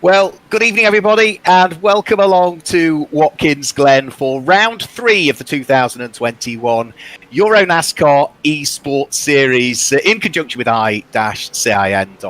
Well, good evening, everybody, and welcome along to Watkins Glen for round 3 of the 2021 EuroNASCAR Esports Series in conjunction with I-CIN.IT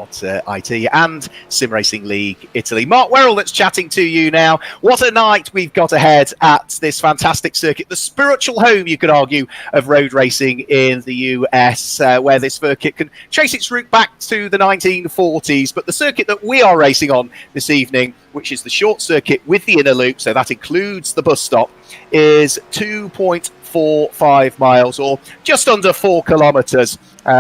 and Sim Racing League Italy. Mark Werrell that's chatting to you now. What a night we've got ahead at this fantastic circuit, the spiritual home, you could argue, of road racing in the US, where this circuit can trace its route back to the 1940s. But the circuit that we are racing on this evening, which is the short circuit with the inner loop, so that includes the bus stop, is 2.45 miles, or just under 4 kilometres.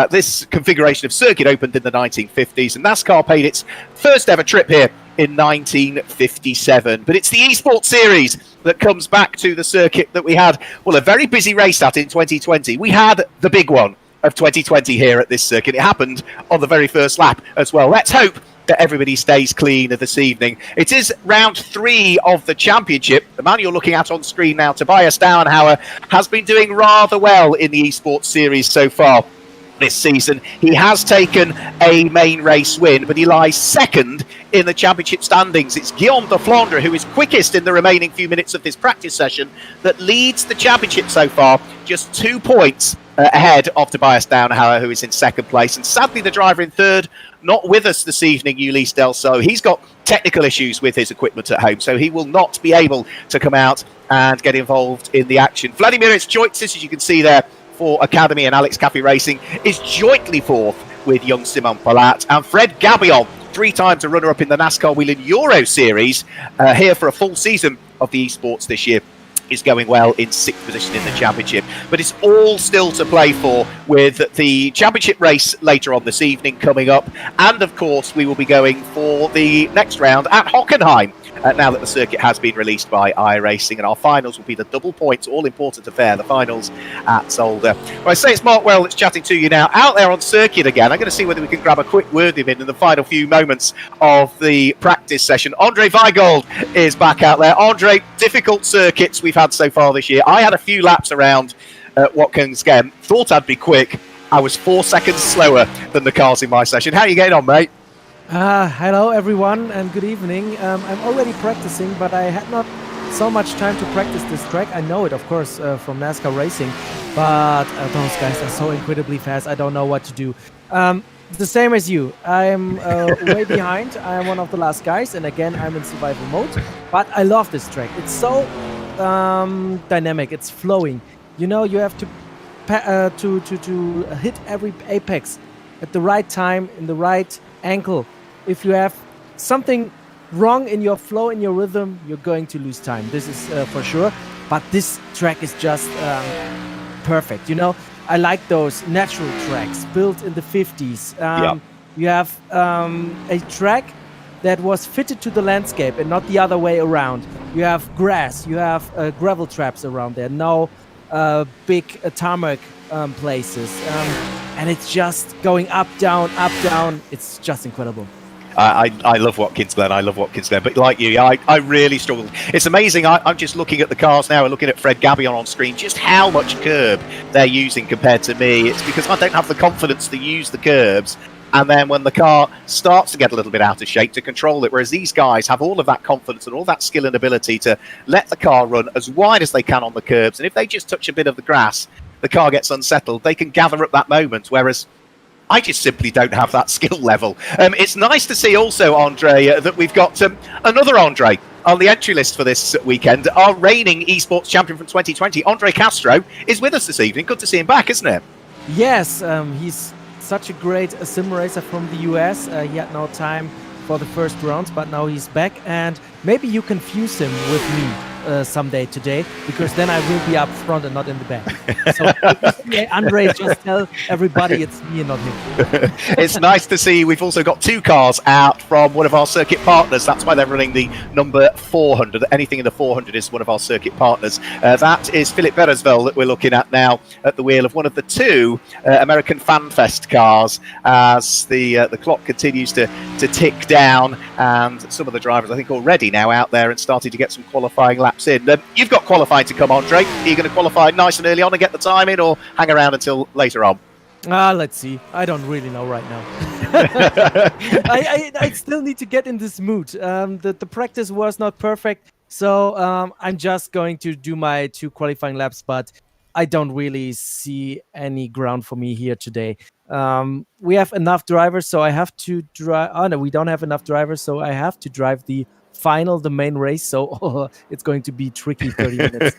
This configuration of circuit opened in the 1950s, and NASCAR paid its first ever trip here in 1957. But it's the Esports Series that comes back to the circuit that we had, well, a very busy race at in 2020. We had the big one of 2020 here at this circuit. It happened on the very first lap as well. Let's hope that everybody stays clean this evening. It is round 3 of the championship. The man you're looking at on screen now, Tobias Dauenhauer, has been doing rather well in the Esports Series so far this season. He has taken a main race win, but he lies second in the championship standings. It's Guillaume de Flandre, who is quickest in the remaining few minutes of this practice session, that leads the championship so far, just 2 points ahead of Tobias Dauenhauer, who is in second place. And sadly, the driver in third, not with us this evening, Ulysse Delso. He's got technical issues with his equipment at home, so he will not be able to come out and get involved in the action. Vladimir Joitsis, as you can see there, for Academy and Alex Caffey Racing, is jointly fourth with young Simon Palat. And Fred Gabion, 3 times a runner-up in the NASCAR Whelen Euro Series, here for a full season of the esports this year, is going well in 6th position in the championship. But it's all still to play for, with the championship race later on this evening coming up. And of course, we will be going for the next round at Hockenheim, now that the circuit has been released by iRacing. And our finals will be the double points, all-important affair, the finals at Zolder. Well, I say it's Mark Werrell that's chatting to you now, out there on circuit again. I'm going to see whether we can grab a quick word with him in the final few moments of the practice session. Andre Weigold is back out there. Andre, difficult circuits we've had so far this year. I had a few laps around Watkins Glen. Thought I'd be quick. I was 4 seconds slower than the cars in my session. How are you getting on, mate? Hello everyone and good evening. I'm already practicing, but I had not so much time to practice this track. I know it, of course, from NASCAR Racing, but those guys are so incredibly fast. I don't know what to do. The same as you. I'm way behind. I'm one of the last guys, and again, I'm in survival mode. But I love this track. It's so dynamic. It's flowing. You know, you have to hit every apex at the right time, in the right angle. If you have something wrong in your flow, in your rhythm, you're going to lose time. This is for sure. But this track is just perfect. You know, I like those natural tracks built in the 50s. You have a track that was fitted to the landscape and not the other way around. You have grass, you have gravel traps around there. No big tarmac places. And it's just going up, down, up, down. It's just incredible. I love Watkins Glen. I love Watkins Glen. But like you, I really struggled. It's amazing. I'm just looking at the cars now and looking at Fred Gabion on screen, just how much curb they're using compared to me. It's because I don't have the confidence to use the curbs. And then when the car starts to get a little bit out of shape, to control it, whereas these guys have all of that confidence and all that skill and ability to let the car run as wide as they can on the curbs. And if they just touch a bit of the grass, the car gets unsettled, they can gather up that moment, whereas I just simply don't have that skill level. It's nice to see also, Andre, that we've got another Andre on the entry list for this weekend. Our reigning esports champion from 2020, Andre Castro, is with us this evening. Good to see him back, isn't it? Yes, he's such a great sim racer from the US. He had no time for the first rounds, but now he's back, and maybe you can fuse him with me someday today, because then I will be up front and not in the back. So Andre, just tell everybody it's me and not him. It's nice to see we've also got 2 cars out from one of our circuit partners. That's why they're running the number 400. Anything in the 400 is one of our circuit partners. That is Philip Beresvel that we're looking at now at the wheel of one of the 2 American Fan Fest cars, as the clock continues to tick down, and some of the drivers I think already now out there and starting to get some qualifying laps in. You've got qualifying to come, Andre. Are you going to qualify nice and early on and get the time in, or hang around until later on? Let's see. I don't really know right now. I still need to get in this mood. The practice was not perfect, so I'm just going to do my 2 qualifying laps, but I don't really see any ground for me here today. We have enough drivers, so I have to drive. Oh no, we don't have enough drivers, so I have to drive the final, the main race. So it's going to be tricky 30 minutes.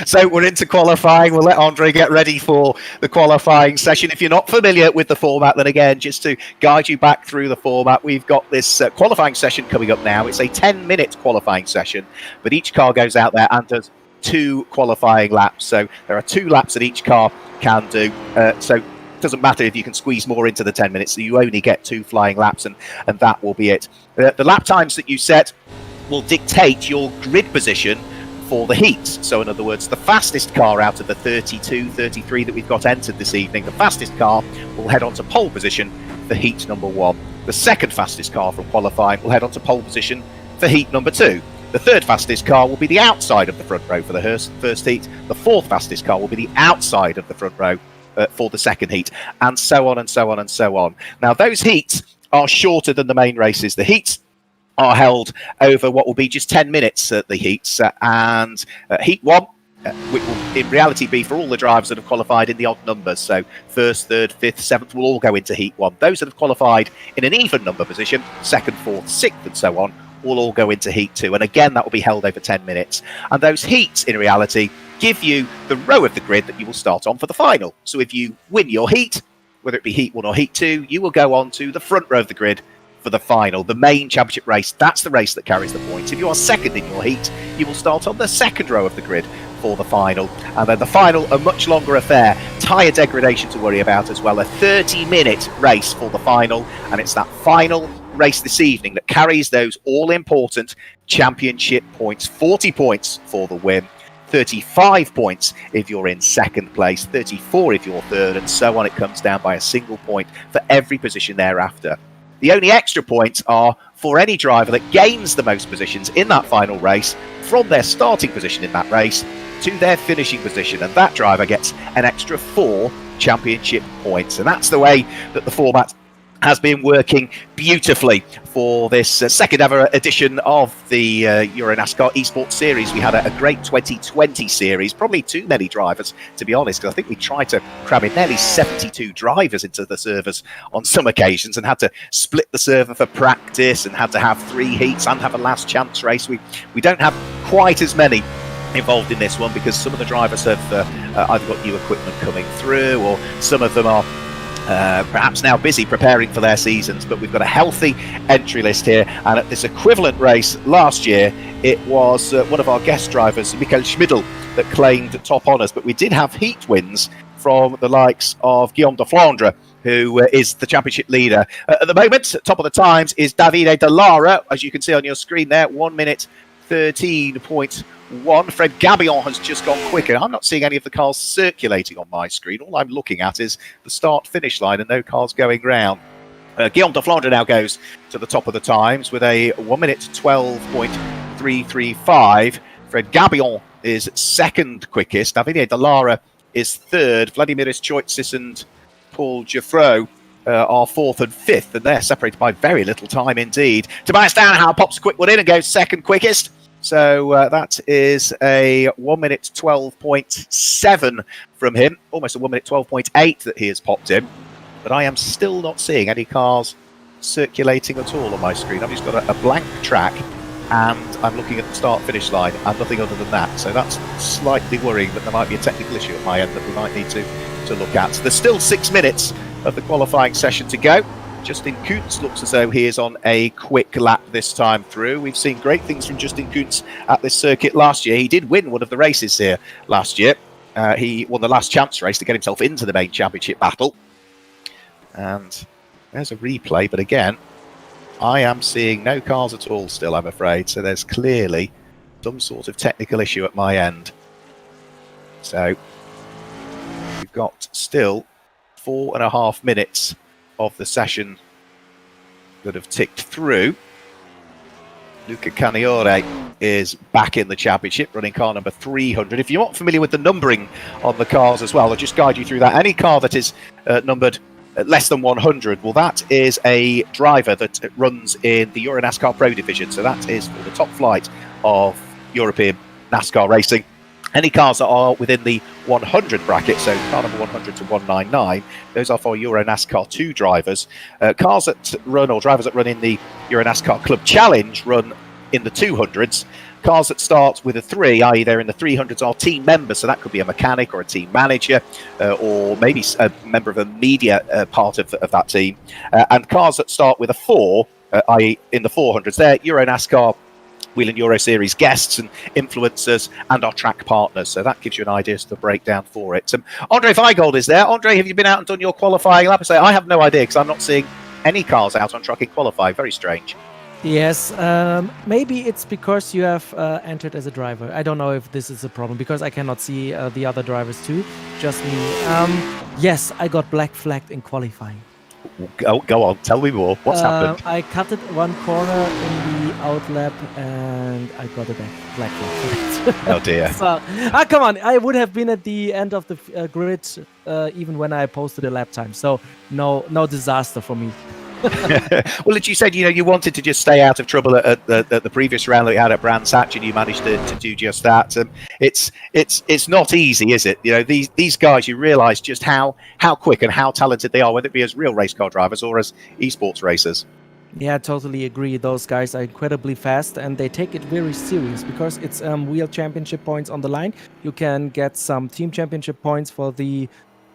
So we're into qualifying. We'll let Andre get ready for the qualifying session. If you're not familiar with the format, then again, just to guide you back through the format, we've got this qualifying session coming up now. It's a 10-minute qualifying session, but each car goes out there and does 2 qualifying laps. So there are 2 laps that each car can do. So it doesn't matter if you can squeeze more into the 10 minutes. So you only get 2 flying laps, and that will be it. The lap times that you set will dictate your grid position for the heats. So in other words, the fastest car out of the 32, 33 that we've got entered this evening, the fastest car will head on to pole position for heat number 1. The second fastest car from qualifying will head on to pole position for heat number 2. The third fastest car will be the outside of the front row for the first heat. The fourth fastest car will be the outside of the front row for the second heat, and so on and so on and so on. Now, those heats are shorter than the main races. The heats are held over what will be just 10 minutes at the heats, and heat 1, which will in reality be for all the drivers that have qualified in the odd numbers, so first, third, fifth, seventh will all go into heat 1. Those that have qualified in an even number position, second, fourth, sixth and so on, will all go into heat 2, and again that will be held over 10 minutes. And those heats in reality give you the row of the grid that you will start on for the final. So if you win your heat, whether it be heat 1 or heat 2, you will go on to the front row of the grid for the final, the main championship race. That's the race that carries the points. If you are second in your heat, you will start on the second row of the grid for the final. And then the final, a much longer affair, tyre degradation to worry about as well, a 30-minute race for the final, and it's that final race this evening that carries those all-important championship points. 40 points for the win, 35 points if you're in second place, 34 if you're third, and so on. It comes down by a single point for every position thereafter. The only extra points are for any driver that gains the most positions in that final race from their starting position in that race to their finishing position, and that driver gets an extra 4 championship points. And that's the way that the format has been working beautifully for this second ever edition of the EuroNASCAR Esports Series. We had a great 2020 series, probably too many drivers, to be honest, because I think we tried to cram in nearly 72 drivers into the servers on some occasions and had to split the server for practice and had to have 3 heats and have a last chance race. We don't have quite as many involved in this one because some of the drivers have either got new equipment coming through, or some of them are perhaps now busy preparing for their seasons. But we've got a healthy entry list here, and at this equivalent race last year it was one of our guest drivers, Michael Schmidl, that claimed top honours, but we did have heat wins from the likes of Guillaume de Flandre, who is the championship leader at the moment. Top of the times is Davide De Lara, as you can see on your screen there, 1 minute 13.1. Fred Gabillon has just gone quicker. I'm not seeing any of the cars circulating on my screen. All I'm looking at is the start-finish line and no cars going round. Guillaume de Flandre now goes to the top of the times with a 1 minute 12.335. Fred Gabillon is second quickest. Davide De Lara is third. Vladimir Choitsis and Paul Giffreau are fourth and fifth, and they're separated by very little time indeed. Tobias Downhow pops a quick one in and goes second quickest. So that is a 1 minute 12.7 from him, almost a 1 minute 12.8 that he has popped in. But I am still not seeing any cars circulating at all on my screen. I've just got a blank track, and I'm looking at the start-finish line and nothing other than that. So that's slightly worrying that there might be a technical issue at my end that we might need to look at. So there's still 6 minutes of the qualifying session to go. Justin Kuntz looks as though he is on a quick lap this time through. We've seen great things from Justin Kuntz at this circuit last year. He did win one of the races here last year. He won the last chance race to get himself into the main championship battle. And there's a replay, but again, I am seeing no cars at all still, I'm afraid. So there's clearly some sort of technical issue at my end. So we've got still 4.5 minutes of the session that have ticked through. Luca Caniore is back in the championship, running car number 300. If you're not familiar with the numbering on the cars as well, I'll just guide you through that. Any car that is numbered less than 100, well, that is a driver that runs in the EuroNASCAR Pro Division. So that is for the top flight of European NASCAR racing. Any cars that are within the 100 bracket, so car number 100 to 199, those are for EuroNASCAR 2 drivers. Cars that run, or drivers that run in the EuroNASCAR Club Challenge, run in the 200s. Cars that start with a 3, i.e. they're in the 300s, are team members, so that could be a mechanic or a team manager, or maybe a member of a media part of that team. And cars that start with a 4, i.e. in the 400s, they're EuroNASCAR Whelen Euro Series guests and influencers and our track partners. So that gives you an idea as to the breakdown for it. Andre Weigold is there. Andre, have you been out and done your qualifying lap? I have no idea because I'm not seeing any cars out on track in qualifying. Very strange. Yes, maybe it's because you have entered as a driver. I don't know if this is a problem because I cannot see the other drivers too, just me. Yes, I got black flagged in qualifying. Go on, tell me more. What's happened? I cut it one corner in the out lap and I got a black flag. Oh dear. So, come on, I would have been at the end of the grid even when I posted a lap time. So no disaster for me. Well, as you said, you wanted to just stay out of trouble at the previous round that you had at Brands Hatch, and you managed to do just that. It's not easy, is it? These guys, you realise just how quick and how talented they are, whether it be as real race car drivers or as esports racers. Yeah, totally agree. Those guys are incredibly fast and they take it very serious because it's wheel championship points on the line. You can get some team championship points for the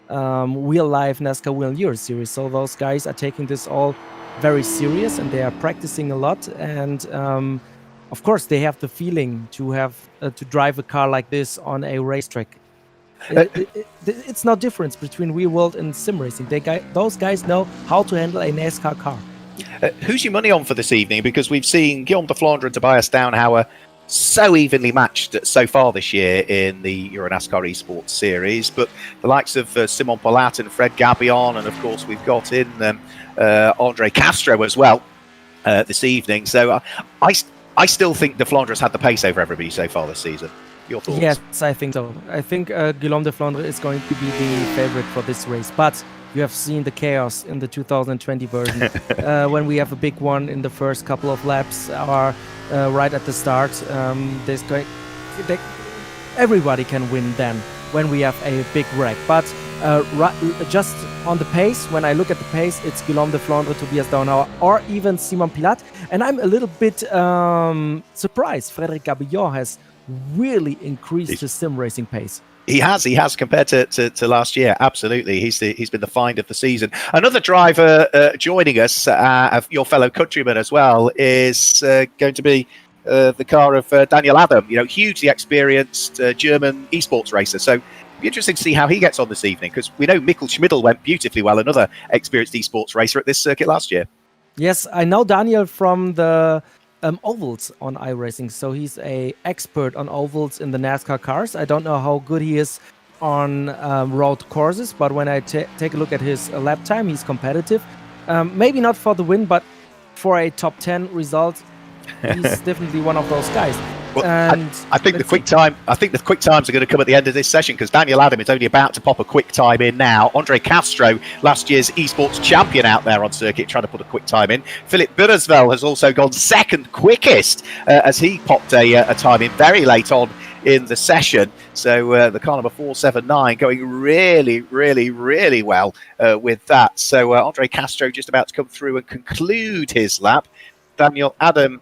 real life NASCAR Whelen Euro Series. So those guys are taking this all very serious and they are practicing a lot. And of course, they have the feeling to have to drive a car like this on a racetrack. It's no difference between real world and sim racing. Those guys know how to handle a NASCAR car. Who's your money on for this evening? Because we've seen Guillaume de Flandre and Tobias Downhauer so evenly matched so far this year in the EuroNASCAR Esports Series, but the likes of Simon Polat and Fred Gabion, and of course we've got in Andre Castro as well this evening. So I still think de Flandre has had the pace over everybody so far this season. Your thoughts? Yes, I think so. I think Guillaume de Flandre is going to be the favorite for this race, but you have seen the chaos in the 2020 version when we have a big one in the first couple of laps or right at the start. Everybody can win then when we have a big wreck. But just on the pace, when I look at the pace, it's Guillaume de Flandre, Tobias Downhauer, or even Simon Pilat. And I'm a little bit surprised. Frédéric Gabillon has really increased his sim racing pace. He has compared to last year. Absolutely, he's been the find of the season. Another driver joining us, your fellow countryman as well, is going to be the car of Daniel Adam. Hugely experienced German esports racer. So it'll be interesting to see how he gets on this evening, because we know Mikkel Schmidl went beautifully well, another experienced esports racer at this circuit last year. Yes, I know Daniel from the ovals on iRacing, so he's a expert on ovals in the NASCAR cars. I don't know how good he is on road courses, but when I take a look at his lap time, he's competitive. Maybe not for the win, but for a top 10 result, he's definitely one of those guys. Well, and I think the quick times are going to come at the end of this session, because Daniel Adam is only about to pop a quick time in now. Andre Castro, last year's esports champion out there on circuit, trying to put a quick time in. Philip Burresvel has also gone second quickest as he popped a time in very late on in the session. So the car number 479 going really, really, really well with that. So Andre Castro just about to come through and conclude his lap. Daniel Adam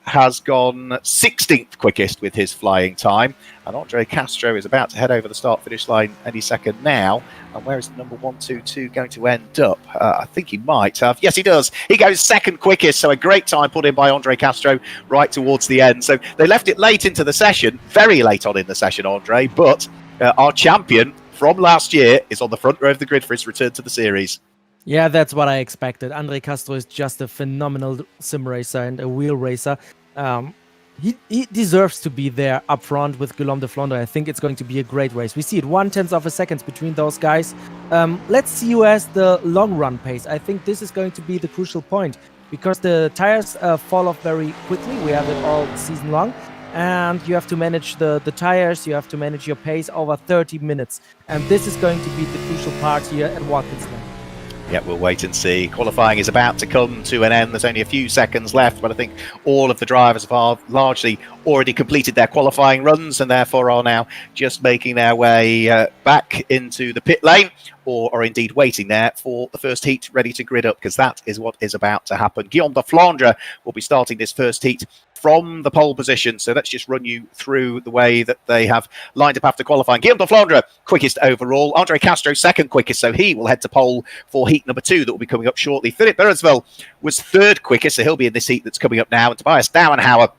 has gone 16th quickest with his flying time, and Andre Castro is about to head over the start-finish line any second now. And where is the number 122 going to end up? I think he might have. Yes, he does. He goes second quickest, so a great time put in by Andre Castro right towards the end. So they left it late into the session, very late on in the session, Andre, but our champion from last year is on the front row of the grid for his return to the series. Yeah, that's what I expected. Andre Castro is just a phenomenal sim racer and a wheel racer. He deserves to be there up front with Guillaume de Flandre. I think it's going to be a great race. We see it 0.1 of a second between those guys. Let's see who has the long run pace. I think this is going to be the crucial point. because the tires fall off very quickly. We have it all season long. And you have to manage the tires, you have to manage your pace over 30 minutes. And this is going to be the crucial part here at Watkins Glen. Yeah, we'll wait and see. Qualifying is about to come to an end. There's only a few seconds left, but I think all of the drivers have largely already completed their qualifying runs and therefore are now just making their way back into the pit lane, or indeed waiting there for the first heat ready to grid up, because that is what is about to happen. Guillaume de Flandre will be starting this first heat from the pole position. So let's just run you through the way that they have lined up after qualifying. Guillaume de Flandre, quickest overall. Andre Castro, second quickest, so he will head to pole for heat number 2 that will be coming up shortly. Philippe Beresvel was third quickest, so he'll be in this heat that's coming up now. And Tobias Dauenhauer,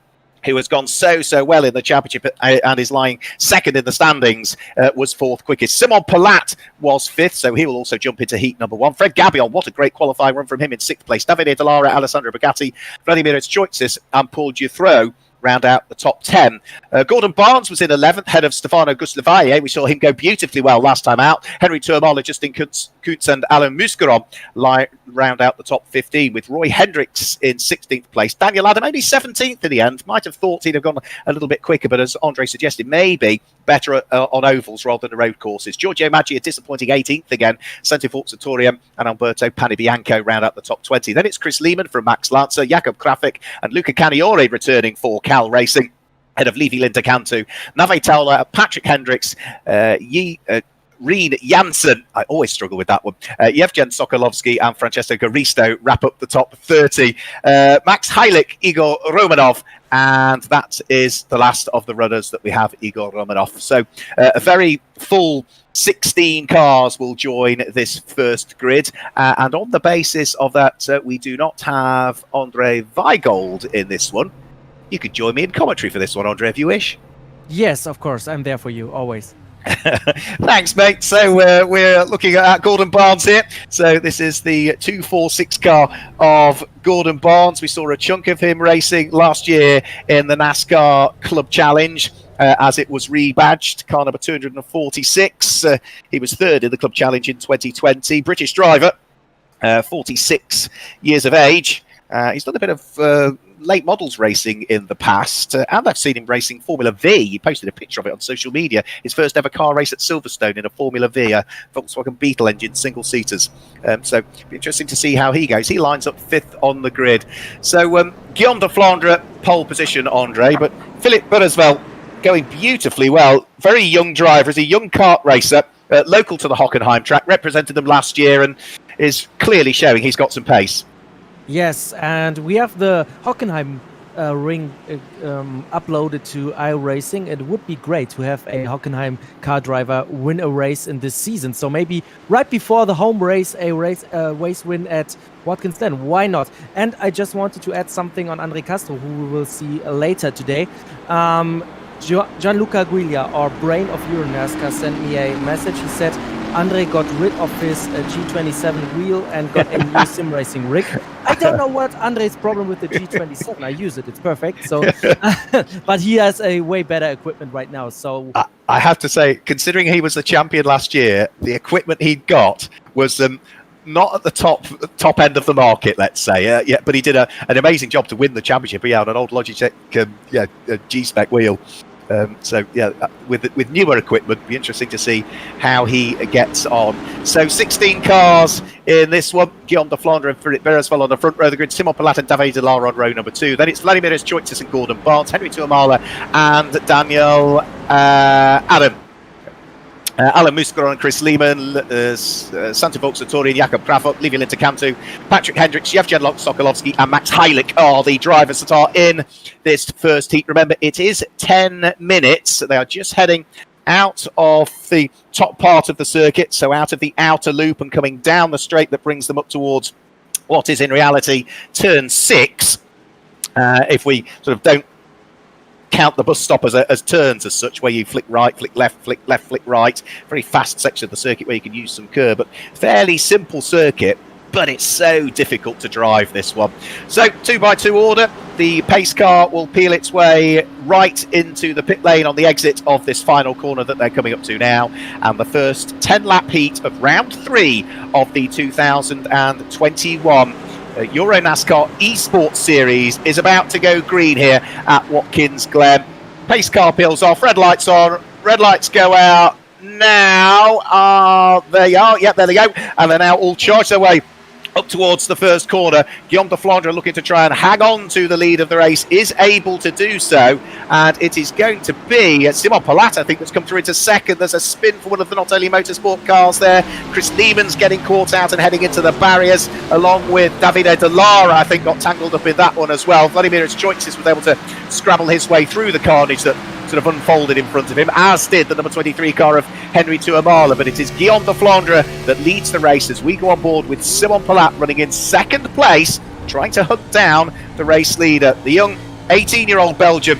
who has gone so well in the championship and is lying second in the standings, was fourth quickest. Simon Palat was fifth, so he will also jump into heat number 1. Fred Gabion, what a great qualifying run from him in sixth place. Davide Dallara, Alessandro Bugatti, Vladimir Choitzis and Paul Duthreau round out the top 10. Gordon Barnes was in 11th, head of Stefano Gustavalle. We saw him go beautifully well last time out. Henry Turmola, Justin Kutz and Alain Muscaron round out the top 15, with Roy Hendricks in 16th place. Daniel Adam, maybe 17th in the end. Might have thought he'd have gone a little bit quicker, but as Andre suggested, maybe better on ovals rather than road courses. Giorgio Maggi, a disappointing 18th again. Santi Forzatorium and Alberto Panibianco round out the top 20. Then it's Chris Lehman from Max Lancer, Jakob Krafik and Luca Caniore returning for Cal Racing, head of Levi Lintercantu, Nave Towler, Patrick Hendricks, Reen Janssen, I always struggle with that one, Yevgen Sokolovsky and Francesco Garisto wrap up the top 30. Max Heilig, Igor Romanov, and that is the last of the runners that we have, Igor Romanov. So a very full 16 cars will join this first grid, and on the basis of that, we do not have Andre Weigold in this one. You could join me in commentary for this one, Andre, if you wish. Yes, of course. I'm there for you, always. Thanks, mate. So we're looking at Gordon Barnes here. So this is the 246 car of Gordon Barnes. We saw a chunk of him racing last year in the NASCAR Club Challenge as it was rebadged, car number 246. He was third in the Club Challenge in 2020. British driver, 46 years of age. He's done a bit of late models racing in the past, and I've seen him racing Formula V. He posted a picture of it on social media. His first ever car race at Silverstone in a Formula V, a Volkswagen Beetle engine, single seaters. So interesting to see how he goes. He lines up fifth on the grid. So Guillaume de Flandre, pole position, Andre, but Philippe Beresvel going beautifully well. Very young driver, is a young kart racer, local to the Hockenheim track, represented them last year and is clearly showing he's got some pace. Yes, and we have the Hockenheim ring uploaded to iRacing. It would be great to have a Hockenheim car driver win a race in this season. So maybe right before the home race, a race win at Watkins Glen. Why not? And I just wanted to add something on Andre Castro, who we will see later today. Gianluca Guiglia, our brain of EuroNASCAR, sent me a message. He said Andre got rid of his G27 wheel and got a new sim racing rig. I don't know what Andre's problem with the G27. I use it; it's perfect. So, but he has a way better equipment right now. So I have to say, considering he was the champion last year, the equipment he'd got was not at the top end of the market, let's say. But he did an amazing job to win the championship. He had an old Logitech G-Spec wheel. With newer equipment, it'll be interesting to see how he gets on. So 16 cars in this one. Guillaume de Flandre and Philippe Beresvel on the front row of the grid. Simon Palat and Davide Dallara on row number 2. Then it's Vladimir Choitzis and Gordon Barnes, Henry Tuamala and Daniel Adam. Alain Muscaron and Chris Lehman, Santi Volkswagen and Jakob Krafik, Levi Lintercantu, Patrick Hendricks, Yevgen Sokolovsky and Max Heilig are the drivers that are in this first heat. Remember, it is 10 minutes. They are just heading out of the top part of the circuit, so out of the outer loop and coming down the straight that brings them up towards what is in reality turn 6. If we sort of don't count the bus stop as turns as such, where you flick right, flick left, flick right. Very fast section of the circuit where you can use some curb, but fairly simple circuit, but it's so difficult to drive, this one. So 2x2 order. The pace car will peel its way right into the pit lane on the exit of this final corner that they're coming up to now, and the first 10-lap heat of round 3 of the 2021 EuroNASCAR Esports Series is about to go green here at Watkins Glen. Pace car peels off, red lights on, red lights go out now. There you are, yep, there they go. And they're now all charged their way up towards the first corner. Guillaume de Flandre looking to try and hang on to the lead of the race, is able to do so, and it is going to be Simon Palat, I think, that's come through into second. There's a spin for one of the Not Only Motorsport cars there. Chris Lehman's getting caught out and heading into the barriers, along with Davide De Lara, I think, got tangled up in that one as well. Vladimir Choices was able to scrabble his way through the carnage that sort of unfolded in front of him, as did the number 23 car of Henry Tuamala. But it is Guillaume de Flandre that leads the race as we go on board with Simon Palat running in second place, trying to hunt down the race leader. The young 18-year-old Belgian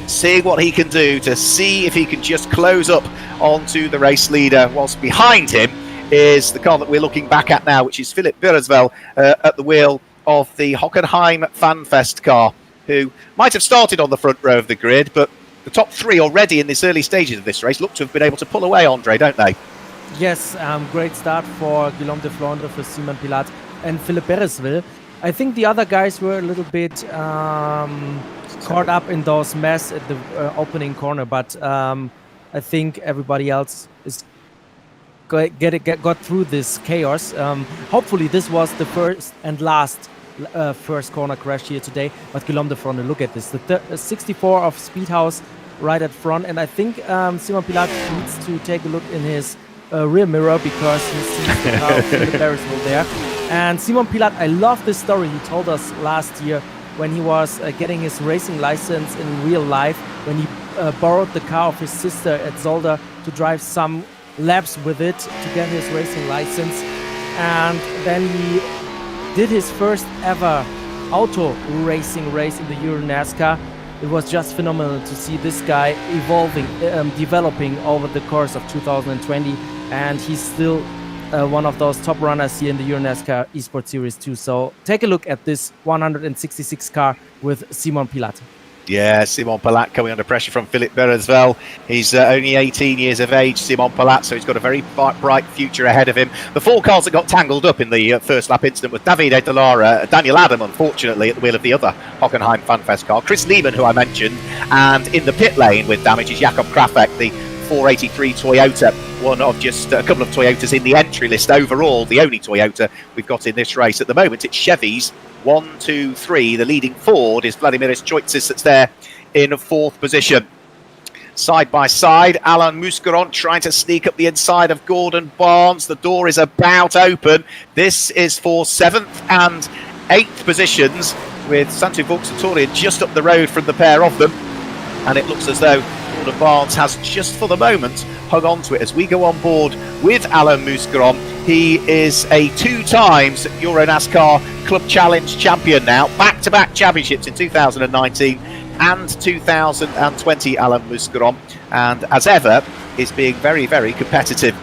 seeing what he can do to see if he can just close up onto the race leader, whilst behind him is the car that we're looking back at now, which is Philippe Beresvel at the wheel of the Hockenheim FanFest car, who might have started on the front row of the grid, but the top three already in this early stages of this race look to have been able to pull away, Andre, don't they? Yes, great start for Guillaume de Flandre, for Simon Pilat and Philippe Beresvel. I think the other guys were a little bit caught up in those mess at the opening corner, but I think everybody else is got through this chaos. Hopefully this was the first and last first corner crash here today, but Guillaume de Flandre, look at this, the 64 of Speedhouse right at front, and I think Simon Pilat needs to take a look in his rear mirror, because he sees the car of Philippe Beresvel there. And Simon Pilat, I love this story he told us last year when he was getting his racing license in real life, when he borrowed the car of his sister at Zolder to drive some laps with it to get his racing license, and then he did his first ever auto racing race in the EuroNASCAR. It was just phenomenal to see this guy evolving, developing over the course of 2020, and he's still one of those top runners here in the EuroNASCAR Esports Series 2. So take a look at this 166 car with Simon Pilat. Yeah, Simon Palat coming under pressure from Philippe Beresvel. He's only 18 years of age, Simon Palat, so he's got a very bright future ahead of him. The four cars that got tangled up in the first lap incident was Davide De Lara, Daniel Adam, unfortunately, at the wheel of the other Hockenheim FanFest car, Chris Lehman, who I mentioned, and in the pit lane with damage is Jakob Krafek, the 483 Toyota, one of just a couple of Toyotas in the entry list overall, the only Toyota we've got in this race. At the moment, it's Chevy's 1, 2, 3. The leading Ford is Vladimir Choices, that's there in fourth position. Side by side, Alain Mousqueron trying to sneak up the inside of Gordon Barnes. The door is about open. This is for 7th and 8th positions, with Santu Vauxhall just up the road from the pair of them. And it looks as though Gordon Barnes has just for the moment hung on to it as we go on board with Alain Mousqueron. He is a 2 times EuroNASCAR Club Challenge champion now, back-to-back championships in 2019 and 2020, Alain Mousqueron, and as ever is being very, very competitive,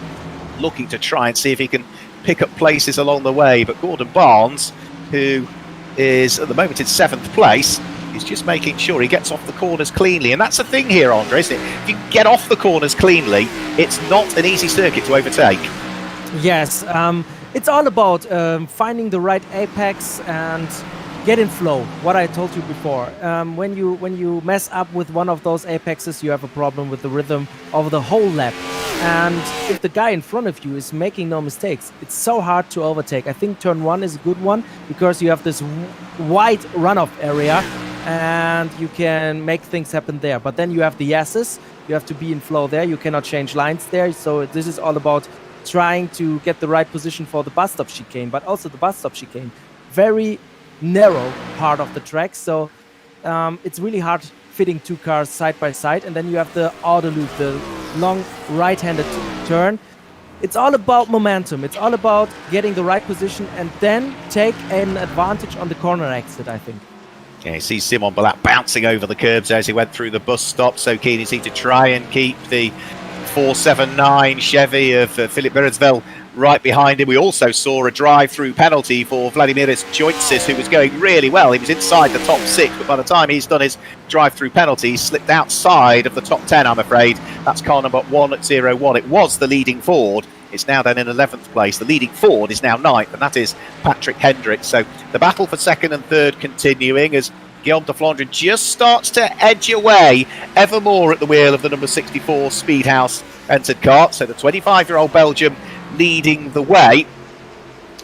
looking to try and see if he can pick up places along the way. But Gordon Barnes, who is at the moment in 7th place, is just making sure he gets off the corners cleanly. And that's the thing here, Andre, isn't it? If you get off the corners cleanly, it's not an easy circuit to overtake. Yes, it's all about finding the right apex and get in flow. What I told you before, when you mess up with one of those apexes, you have a problem with the rhythm of the whole lap. And if the guy in front of you is making no mistakes, it's so hard to overtake. I think turn 1 is a good one, because you have this wide runoff area and you can make things happen there. But then you have the yeses, you have to be in flow there, you cannot change lines there. So this is all about trying to get the right position for the bus stop chicane, but also the bus stop chicane, very narrow part of the track. So it's really hard fitting 2 cars side by side. And then you have the outer loop, the long right-handed turn. It's all about momentum. It's all about getting the right position and then take an advantage on the corner exit, I think. Yeah, you see Simon Palat bouncing over the curbs as he went through the bus stop. So keen is he to try and keep the 479 Chevy of Philippe Beresvel right behind him. We also saw a drive-through penalty for Vladimir Choices, who was going really well. He was inside the top 6, but by the time he's done his drive-through penalty, he slipped outside of the top 10, I'm afraid. That's car number 101. It was the leading Ford It's now then in 11th place. The leading Ford is now 9th, and that is Patrick Hendricks. So the battle for second and third continuing as Guillaume de Flandre just starts to edge away ever more at the wheel of the number 64 Speedhouse entered car. So the 25-year-old Belgium leading the way.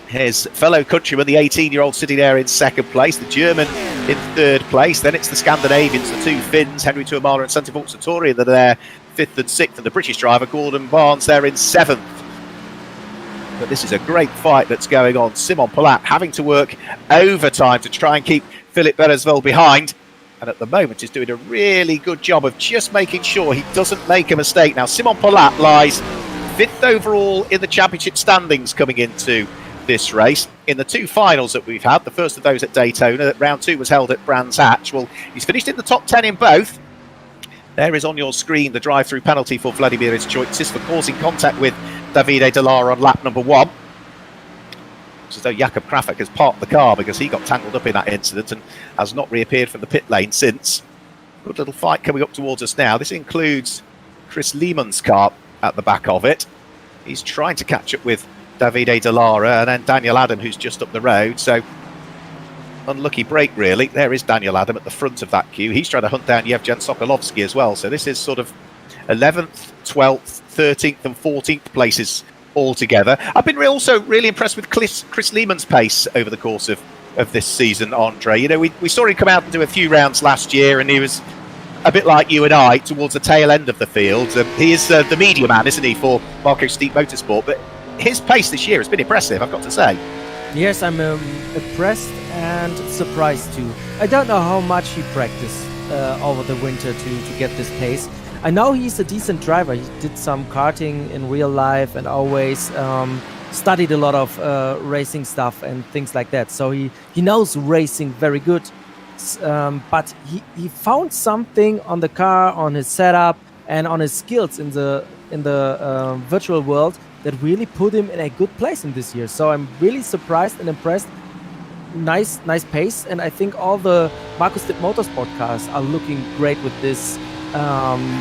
His fellow countryman, the 18-year-old, sitting there in second place. The German in third place. Then it's the Scandinavians, the two Finns, Henry Tuomala and Santi Volksattori, that are there fifth and sixth. And the British driver, Gordon Barnes, there in seventh. But this is a great fight that's going on. Simon Palat having to work overtime to try and keep Philippe Beresvel behind. And at the moment is doing a really good job of just making sure he doesn't make a mistake. Now, Simon Palat lies fifth overall in the championship standings coming into this race. In the two finals that we've had, the first of those at Daytona, round 2 was held at Brands Hatch. Well, he's finished in the top 10 in both. There is on your screen the drive-through penalty for Vladimir Izchoitzis for causing contact with Davide Dallara on lap number 1. It's as though Jakob Krafik has parked the car because he got tangled up in that incident and has not reappeared from the pit lane since. Good little fight coming up towards us now. This includes Chris Lehman's car at the back of it. He's trying to catch up with Davide Dallara and then Daniel Adam, who's just up the road. So unlucky break, really. There is Daniel Adam at the front of that queue. He's trying to hunt down Yevgen Sokolovsky as well. So this is sort of 11th, 12th, 13th and 14th places all together. I've been also really impressed with Chris Lehman's pace over the course of this season, Andre. You know, we saw him come out and do a few rounds last year, and he was a bit like you and I towards the tail end of the field. He is the media man, isn't he, for Marco Steep Motorsport? But his pace this year has been impressive, I've got to say. Yes, I'm impressed and surprised too. I don't know how much he practiced over the winter to get this pace. I know he's a decent driver. He did some karting in real life and always studied a lot of racing stuff and things like that. So he knows racing very good. But he found something on the car, on his setup, and on his skills in the virtual world that really put him in a good place in this year. So I'm really surprised and impressed. Nice pace, and I think all the Marcus Stipp Motorsport cars are looking great with this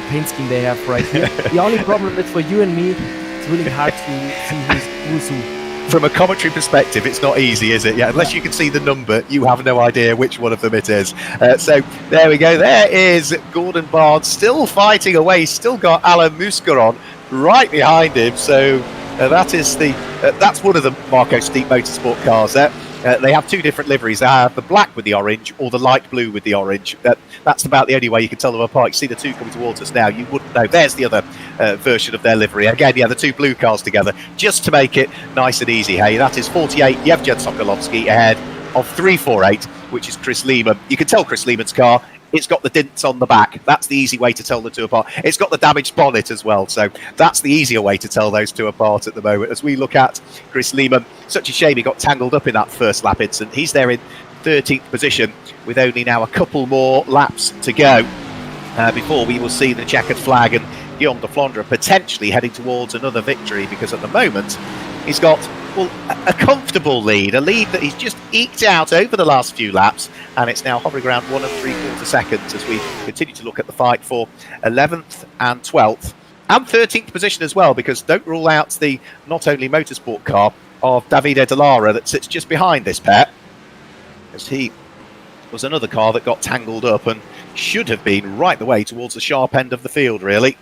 paint scheme they have right here. The only problem is for you and me, it's really hard to see who's who. From a commentary perspective, it's not easy, is it? Yeah, unless you can see the number, you have no idea which one of them it is. So there we go. There is Gordon Barnes still fighting away. Still got Alain Mouscaron right behind him. So that is that's one of the Marco Steep Motorsport cars there. They have two different liveries. They have the black with the orange or the light blue with the orange. That's about the only way you can tell them apart. You see the two coming towards us now. You wouldn't know. There's the other version of their livery. Again, yeah, the two blue cars together, just to make it nice and easy. Hey, that is 48 Yevgen Sokolovsky ahead of 348, which is Chris Lehman. You can tell Chris Lehman's car. It's got the dints on the back. That's the easy way to tell the two apart. It's got the damaged bonnet as well. So that's the easier way to tell those two apart at the moment. As we look at Chris Lehman, such a shame he got tangled up in that first lap incident. He's there in 13th position with only now a couple more laps to go before we will see the checkered flag and Guillaume de Flandre potentially heading towards another victory, because at the moment he's got, well, a comfortable lead, a lead that he's just eked out over the last few laps, and it's now hovering around 1 3/4 seconds as we continue to look at the fight for 11th and 12th and 13th position as well, because don't rule out the not only motorsport car of Davide Dallara that sits just behind this pair, as he was another car that got tangled up and should have been right the way towards the sharp end of the field, really.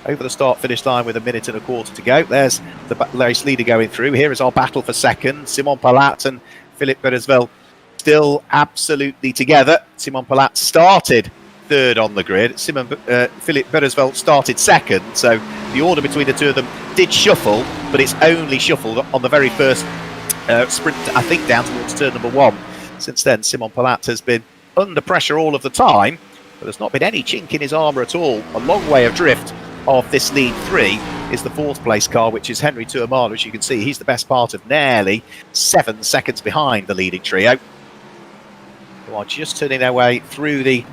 Over the start-finish line with 1 1/4 to go. There's the race leader going through. Here is our battle for second. Simon Palat and Philippe Beresvel still absolutely together. Simon Palat started third on the grid. Philippe Beresvel started second. So the order between the two of them did shuffle, but it's only shuffled on the very first sprint, I think, down towards turn number 1. Since then, Simon Palat has been under pressure all of the time, but there's not been any chink in his armour at all. A long way of drift of this lead 3 is the 4th place car, which is Henry Tuomala. As you can see, he's the best part of nearly 7 seconds behind the leading trio, who are just turning their way through the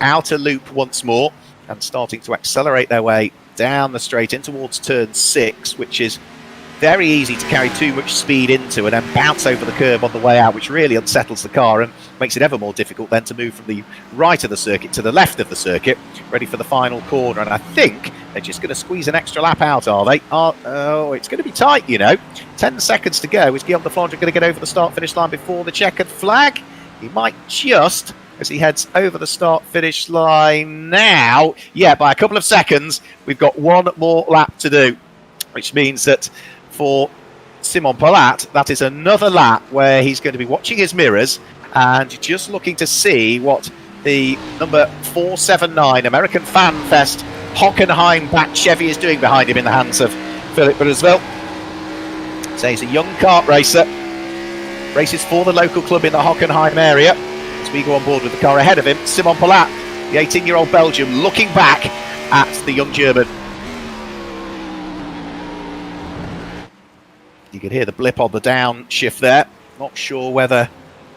outer loop once more and starting to accelerate their way down the straight in towards turn 6, which is very easy to carry too much speed into and then bounce over the curb on the way out, which really unsettles the car and makes it ever more difficult then to move from the right of the circuit to the left of the circuit ready for the final corner. And I think they're just going to squeeze an extra lap out, are they? Oh, it's going to be tight, you know. 10 seconds to go. Is Guillaume de Flandre going to get over the start-finish line before the checkered flag? He might just, as he heads over the start-finish line now. Yeah, by a couple of seconds. We've got one more lap to do, which means that for Simon Palat, that is another lap where he's going to be watching his mirrors and just looking to see what the number 479 American Fan Fest Hockenheim-backed Chevy is doing behind him in the hands of Philip Brasville. So he's a young kart racer, races for the local club in the Hockenheim area. As we go on board with the car ahead of him, Simon Palat, the 18-year-old Belgian, looking back at the young German. You can hear the blip on the downshift there. Not sure whether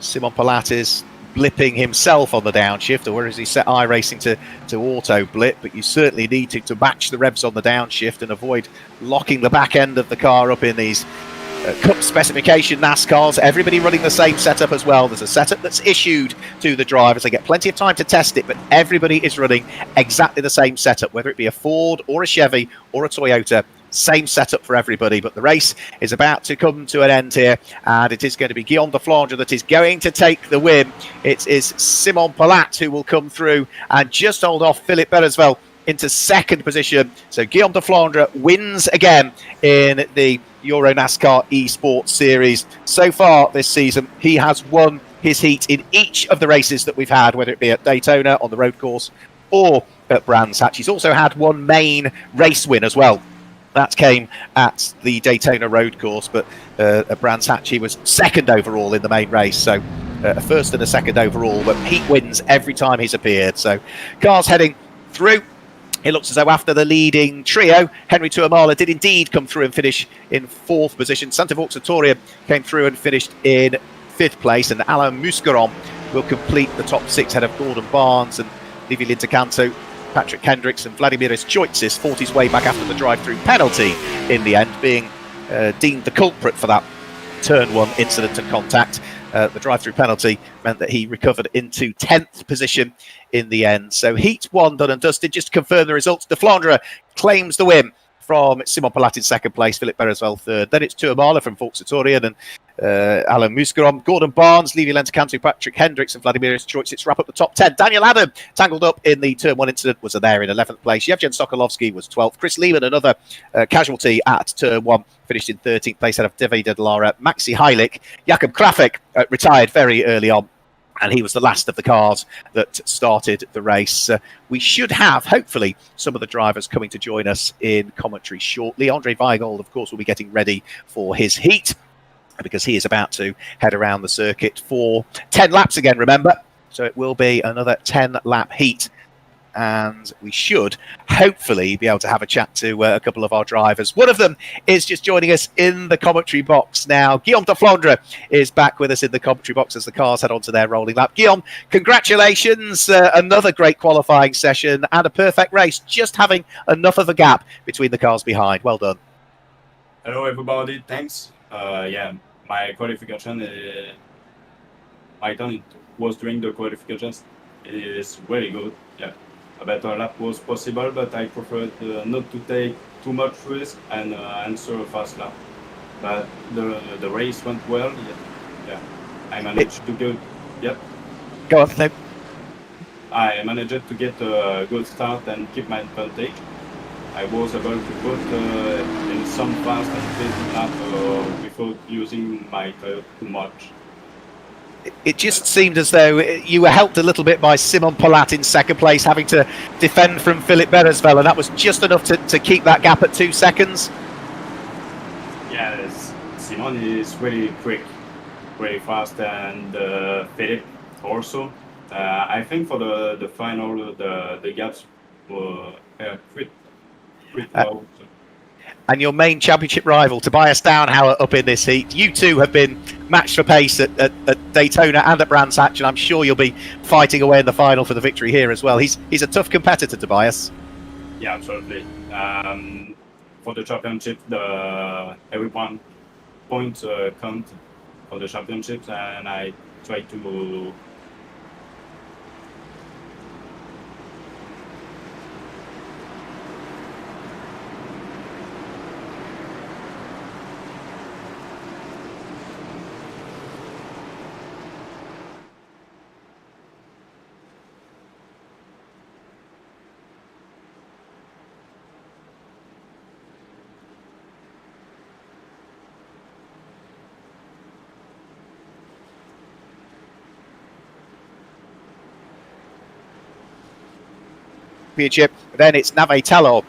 Simon Palat is blipping himself on the downshift, or is he set iRacing to auto blip, but you certainly need to match the revs on the downshift and avoid locking the back end of the car up in these Cup specification NASCARs. Everybody running the same setup as well. There's a setup that's issued to the drivers. They get plenty of time to test it, but everybody is running exactly the same setup, whether it be a Ford or a Chevy or a Toyota. Same setup for everybody, but the race is about to come to an end here, and it is going to be Guillaume de Flandre that is going to take the win. It is Simon Palat who will come through and just hold off Philip Beresvel into second position. So Guillaume de Flandre wins again in the EuroNASCAR Esports Series. So far this season, he has won his heat in each of the races that we've had, whether it be at Daytona on the road course or at Brands Hatch. He's also had one main race win as well. That came at the Daytona road course, but at Brands Hatch he was second overall in the main race. So a first and a second overall, but heat wins every time he's appeared. So cars heading through. It looks as though after the leading trio, Henry Tuamala did indeed come through and finish in fourth position. Santa Vauxhall came through and finished in fifth place, and Alain Muscaron will complete the top six ahead of Gordon Barnes and Livy Lintercanto. Patrick Hendricks and Vladimiris Choitsis fought his way back after the drive-through penalty in the end, being deemed the culprit for that turn one incident and contact. The drive-through penalty meant that he recovered into 10th position in the end. So heat one done and dusted. Just to confirm the results, de Flandre claims the win from Simon Palat in second place, Philip Beresvel third. Then it's Tuamala from Vauxhall and Alain Muscaron, Gordon Barnes, Livy Lintercanto, Patrick Hendricks and Vladimiris Choitsis wrap up the top 10. Daniel Adam, tangled up in the turn one incident, was there in 11th place. Yevgen Sokolovsky was 12th. Chris Lehman, another casualty at turn one, finished in 13th place out of David Lara. Maxi Heilig, Jakub Krafik retired very early on, and he was the last of the cars that started the race. We should have, hopefully, some of the drivers coming to join us in commentary shortly. Andre Weigold, of course, will be getting ready for his heat, because he is about to head around the circuit for 10 laps again, remember. So it will be another 10-lap heat. And we should hopefully be able to have a chat to a couple of our drivers. One of them is just joining us in the commentary box now. Guillaume de Flandre is back with us in the commentary box as the cars head on to their rolling lap. Guillaume, congratulations. Another great qualifying session and a perfect race, just having enough of a gap between the cars behind. Well done. Hello, everybody. Thanks. Yeah, my qualification, my turn was during the qualifications. It is very good. Yeah. A better lap was possible, but I preferred not to take too much risk and answer a fast lap. But the race went well. Yeah, I managed to go. Yep. Go on, Philip. I managed to get a good start and keep my advantage. I was able to put in some fast and busy lap without using my tire too much. It just seemed as though you were helped a little bit by Simon Palat in second place, having to defend from Philip Beresvel, and that was just enough to keep that gap at 2 seconds. Yes, Simon is really quick, very fast, and Philip also. I think for the final, the gaps were pretty low. And your main championship rival, Tobias Downhauer, up in this heat. You two have been matched for pace at Daytona and at Brands Hatch, and I'm sure you'll be fighting away in the final for the victory here as well. He's a tough competitor, Tobias. Yeah, absolutely. For the championship, every 1 point count for the championships, and I try to Championship. Then it's Nave Talor,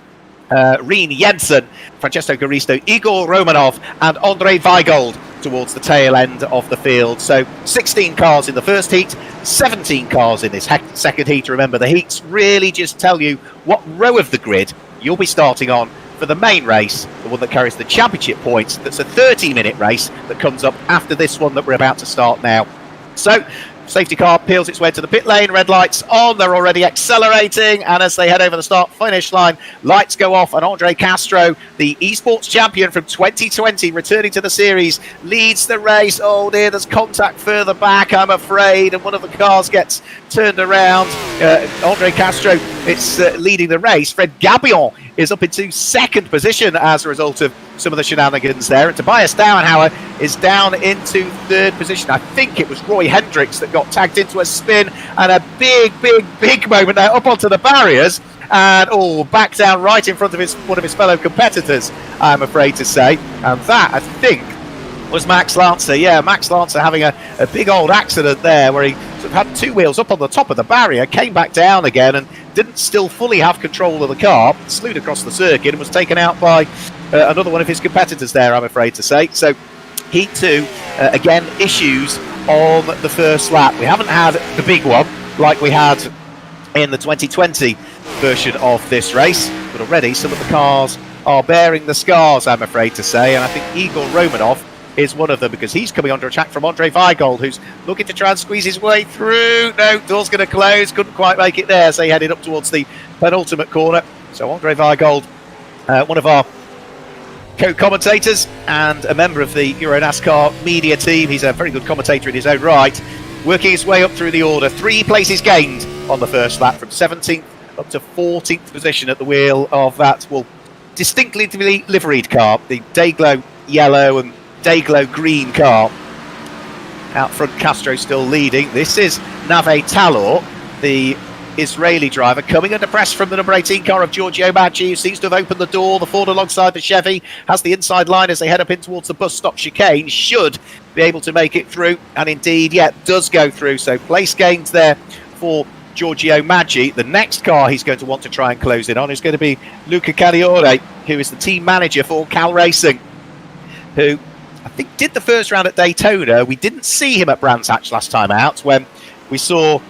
Reen Jensen, Francesco Garisto, Igor Romanov, and Andrei Weigold towards the tail end of the field. So 16 cars in the first heat, 17 cars in this second heat. Remember, the heats really just tell you what row of the grid you'll be starting on for the main race, the one that carries the championship points. That's a 30-minute race that comes up after this one that we're about to start now. So safety car peels its way to the pit lane, red lights on, they're already accelerating, and as they head over the start-finish line, lights go off, and Andre Castro, the esports champion from 2020, returning to the series, leads the race. Oh dear, there's contact further back, I'm afraid, and one of the cars gets turned around. Andre Castro, it's leading the race. Fred Gabion is up into second position as a result of some of the shenanigans there. And Tobias Dauenhauer is down into third position. I think it was Roy Hendricks that got tagged into a spin, and a big moment there up onto the barriers, and back down right in front of one of his fellow competitors, I'm afraid to say. And that, I think, was Max Lancer. Yeah, Max Lancer having a big old accident there where he sort of had two wheels up on the top of the barrier, came back down again, and didn't still fully have control of the car, slewed across the circuit, and was taken out by another one of his competitors there, I'm afraid to say. So Heat 2, again, issues on the first lap. We haven't had the big one like we had in the 2020 version of this race, but already some of the cars are bearing the scars, I'm afraid to say, and I think Igor Romanov is one of them, because he's coming under attack from Andre Weigold, who's looking to try and squeeze his way through. No, door's going to close, couldn't quite make it there, so he headed up towards the penultimate corner. So Andre Weigold, one of our co-commentators and a member of the EuroNASCAR media team, he's a very good commentator in his own right, working his way up through the order. 3 places gained on the first lap, from 17th up to 14th position at the wheel of that, well, distinctly liveried car, the Dayglow yellow and Dayglow green car. Out front, Castro still leading. This is Nave Talor, the Israeli driver, coming under press from the number 18 car of Giorgio Maggi, who seems to have opened the door. The Ford alongside the Chevy has the inside line as they head up in towards the bus stop chicane. Should be able to make it through, and indeed, does go through. So place gains there for Giorgio Maggi. The next car he's going to want to try and close in on is going to be Luca Cagliore, who is the team manager for Cal Racing, who I think did the first round at Daytona. We didn't see him at Brands Hatch last time out, when we saw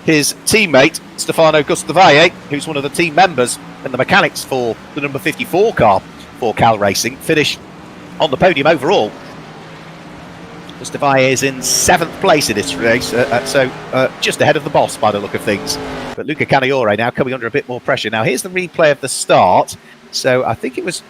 his teammate Stefano Gustavalle, who's one of the team members and the mechanics for the number 54 car for Cal Racing, finish on the podium overall. Gustavalle is in 7th place in this race, so just ahead of the boss by the look of things. But Luca Cagliore now coming under a bit more pressure. Now here's the replay of the start. So I think it was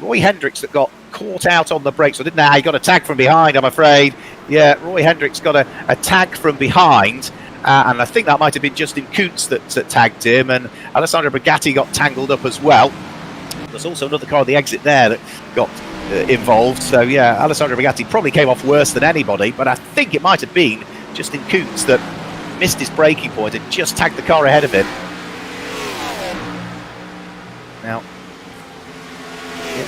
Roy Hendricks that got caught out on the brakes. He got a tag from behind, I'm afraid. Yeah, Roy Hendricks got a tag from behind. And I think that might have been Justin Kuntz that tagged him. And Alessandro Brigatti got tangled up as well. There's also another car on the exit there that got involved. So, yeah, Alessandro Brigatti probably came off worse than anybody. But I think it might have been Justin Kuntz that missed his braking point and just tagged the car ahead of him. Now,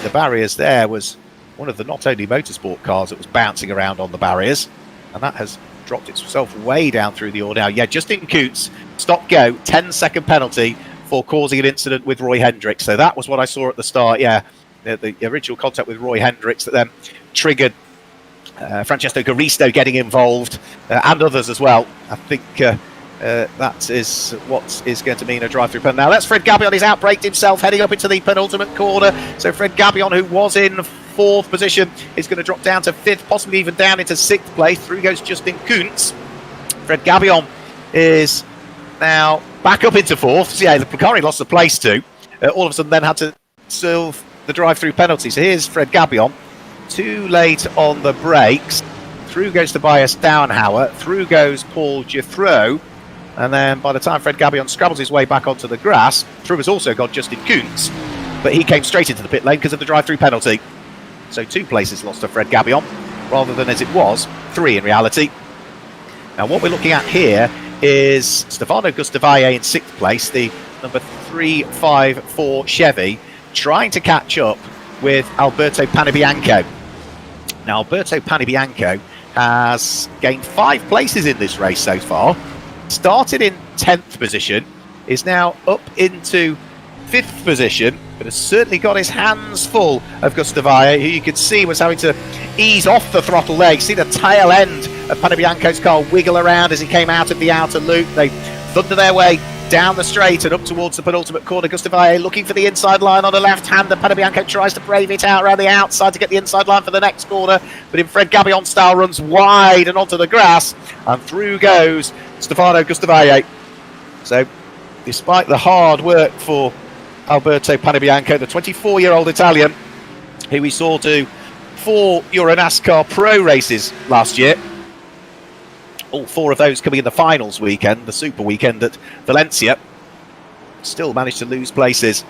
the barriers there was one of the not only motorsport cars that was bouncing around on the barriers, and that has dropped itself way down through the order now. Yeah, Justin Kuntz, stop go, 10-second penalty for causing an incident with Roy Hendricks. So that was what I saw at the start. Yeah, the original contact with Roy Hendricks that then triggered Francesco Garisto getting involved, and others as well. I think that is what is going to mean a drive-through penalty. Now that's Fred Gabion. He's outbraked himself, heading up into the penultimate corner. So Fred Gabion, who was in 4th position, is going to drop down to 5th, possibly even down into 6th place. Through goes Justin Kuntz. Fred Gabion is now back up into 4th. So yeah, the Picari lost the place too. All of a sudden then had to serve the drive-through penalty. So here's Fred Gabion. Too late on the brakes. Through goes Tobias Dauenhauer. Through goes Paul Jethro. And then by the time Fred Gabion scrabbles his way back onto the grass, through has also got Justin Kuntz. But he came straight into the pit lane because of the drive-through penalty. So 2 places lost to Fred Gabion, rather than, as it was, 3 in reality. Now what we're looking at here is Stefano Gustavalle in 6th place, the number 354 Chevy, trying to catch up with Alberto Panibianco. Now Alberto Panibianco has gained 5 places in this race so far. Started in 10th position, is now up into 5th position, but has certainly got his hands full of Gustavaya, who you could see was having to ease off the throttle there. You see the tail end of Panebianco's car wiggle around as he came out of the outer loop. They thunder their way down the straight and up towards the penultimate corner. Gustavaya looking for the inside line on the left hand, and Panebianco tries to brave it out around the outside to get the inside line for the next corner, but in Fred Gabillon style runs wide and onto the grass, and through goes Stefano Gustavaya. So despite the hard work for Alberto Panebianco, the 24-year-old Italian, who we saw do 4 EuroNASCAR Pro races last year, all 4 of those coming in the finals weekend, the super weekend at Valencia, still managed to lose places.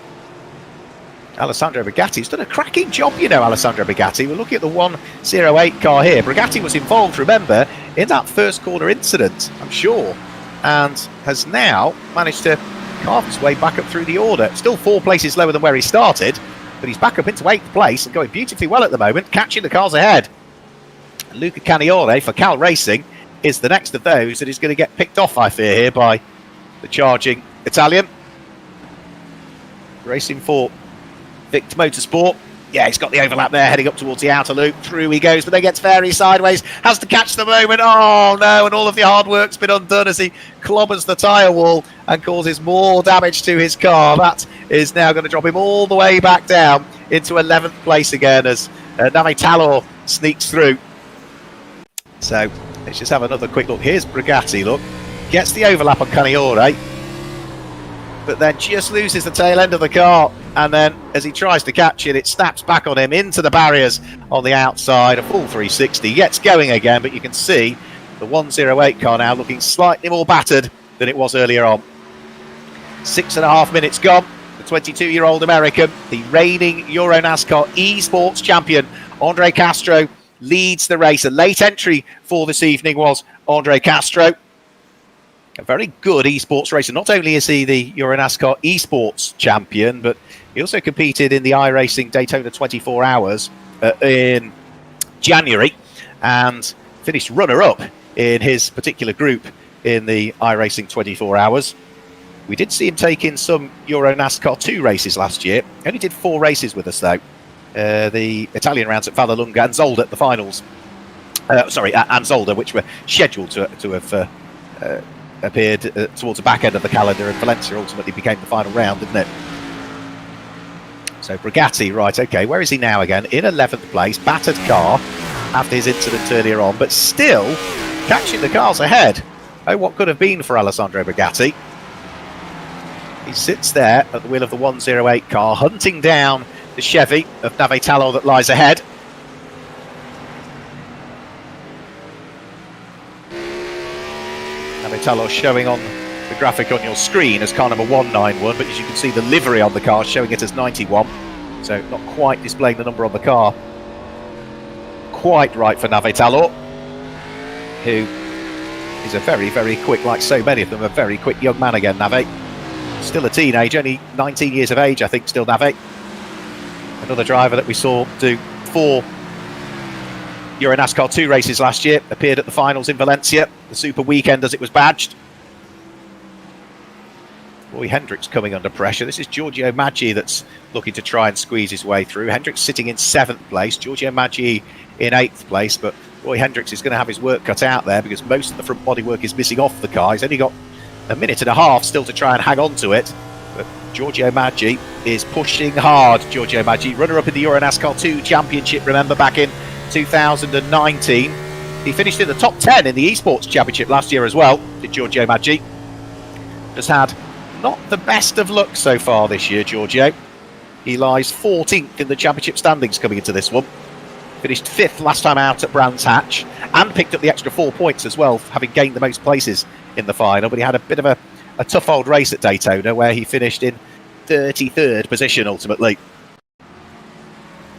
Alessandro Brigati's done a cracking job, you know, Alessandro Brigati. We're looking at the 108 car here. Brigati was involved, remember, in that first corner incident, I'm sure, and has now managed to carve his way back up through the order. Still 4 places lower than where he started, but he's back up into 8th place and going beautifully well at the moment, catching the cars ahead. Luca Caniore for Cal Racing is the next of those that is going to get picked off, I fear, here by the charging Italian. Racing for Victor Motorsport. Yeah, he's got the overlap there, heading up towards the outer loop. Through he goes, but then gets very sideways. Has to catch the moment. Oh, no, and all of the hard work's been undone as he clobbers the tyre wall and causes more damage to his car. That is now going to drop him all the way back down into 11th place again as Nave Talor sneaks through. So let's just have another quick look. Here's Brigati, look. Gets the overlap on Caniore, but then just loses the tail end of the car, and then as he tries to catch it, it snaps back on him into the barriers on the outside. A full 360, gets going again, but you can see the 108 car now looking slightly more battered than it was earlier on. 6.5 minutes gone. The 22-year-old American, the reigning EuroNASCAR Esports champion, Andre Castro, leads the race. A late entry for this evening was Andre Castro. A very good esports racer. Not only is he the EuroNASCAR Esports champion, but he also competed in the iRacing Daytona 24 Hours in January and finished runner-up in his particular group in the iRacing 24 Hours. We did see him take in some EuroNASCAR 2 races last year. Only did 4 races with us, though. The Italian rounds at Vallelunga and Zolder at the finals. And Zolder, which were scheduled to have appeared towards the back end of the calendar, and Valencia ultimately became the final round, didn't it? So Brigati, right, okay, where is he now again? In 11th place, battered car after his incident earlier on, but still catching the cars ahead. Oh, what could have been for Alessandro Brigati. He sits there at the wheel of the 108 car, hunting down the Chevy of Nave Talor that lies ahead. Nave Talor showing on the graphic on your screen as car number 191, but as you can see, the livery on the car showing it as 91. So not quite displaying the number on the car quite right for Nave Talor, who is a very, very quick, like so many of them, a very quick young man again, Nave. Still a teenager, only 19 years of age, I think, still Nave. Another driver that we saw do 4 EuroNASCAR 2 races last year, appeared at the finals in Valencia, the super weekend as it was badged. Boy, Hendricks coming under pressure. This is Giorgio Maggi that's looking to try and squeeze his way through. Hendricks sitting in 7th place, Giorgio Maggi in 8th place, but Roy Hendricks is going to have his work cut out there because most of the front bodywork is missing off the car. He's only got a minute and a half still to try and hang on to it, but Giorgio Maggi is pushing hard. Giorgio Maggi, runner-up in the EuroNASCAR 2 Championship, remember, back in 2019. He finished in the top 10 in the Esports Championship last year as well, did Giorgio Maggi. Has had not the best of luck so far this year, Giorgio. He lies 14th in the championship standings coming into this one. Finished 5th last time out at Brands Hatch and picked up the extra 4 points as well, having gained the most places in the final. But he had a bit of a tough old race at Daytona where he finished in 33rd position ultimately.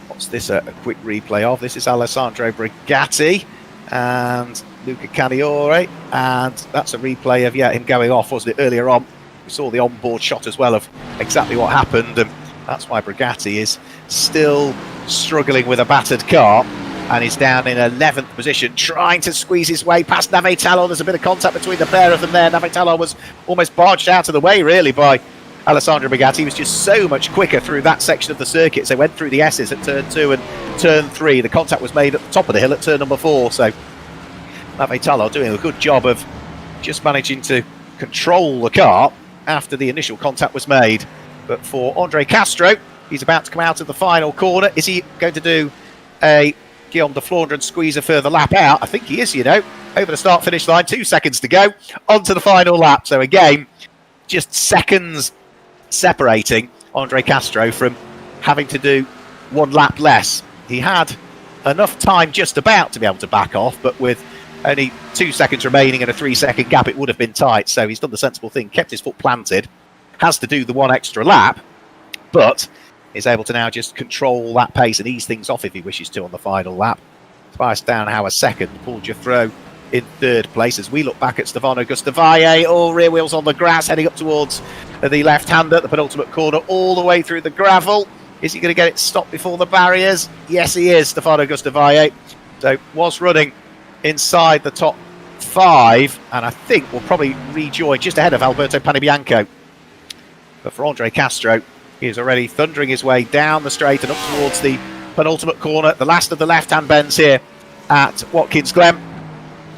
What's this a quick replay of? This is Alessandro Brigati and Luca Caniore, and that's a replay of him going off, wasn't it, earlier on. We saw the onboard shot as well of exactly what happened, and that's why Brigati is still struggling with a battered car. and is down in 11th position, trying to squeeze his way past Nave Talon. There's a bit of contact between the pair of them there. Nave Talon was almost barged out of the way, really, by Alessandro Bugatti. He was just so much quicker through that section of the circuit. So went through the S's at turn 2 and turn 3. The contact was made at the top of the hill at turn number 4. So Nave Talon doing a good job of just managing to control the car after the initial contact was made. But for Andre Castro, he's about to come out of the final corner. Is he going to do a Guillaume de Flandre and squeeze a further lap out? I think he is, over the start-finish line, 2 seconds to go, onto the final lap. So again, just seconds separating Andre Castro from having to do 1 lap less. He had enough time just about to be able to back off, but with only 2 seconds remaining and a 3-second gap, it would have been tight. So he's done the sensible thing, kept his foot planted, has to do the 1 extra lap, but is able to now just control that pace and ease things off if he wishes to on the final lap. Tobias Downhour second, Paul Giffreau in 3rd place. As we look back at Stefano Gustavalle, all rear wheels on the grass, heading up towards the left-hander, the penultimate corner, all the way through the gravel. Is he going to get it stopped before the barriers? Yes, he is, Stefano Gustavalle. So was running inside the top 5, and I think will probably rejoin just ahead of Alberto Panibianco. But for Andre Castro, he is already thundering his way down the straight and up towards the penultimate corner, the last of the left-hand bends here at Watkins Glen.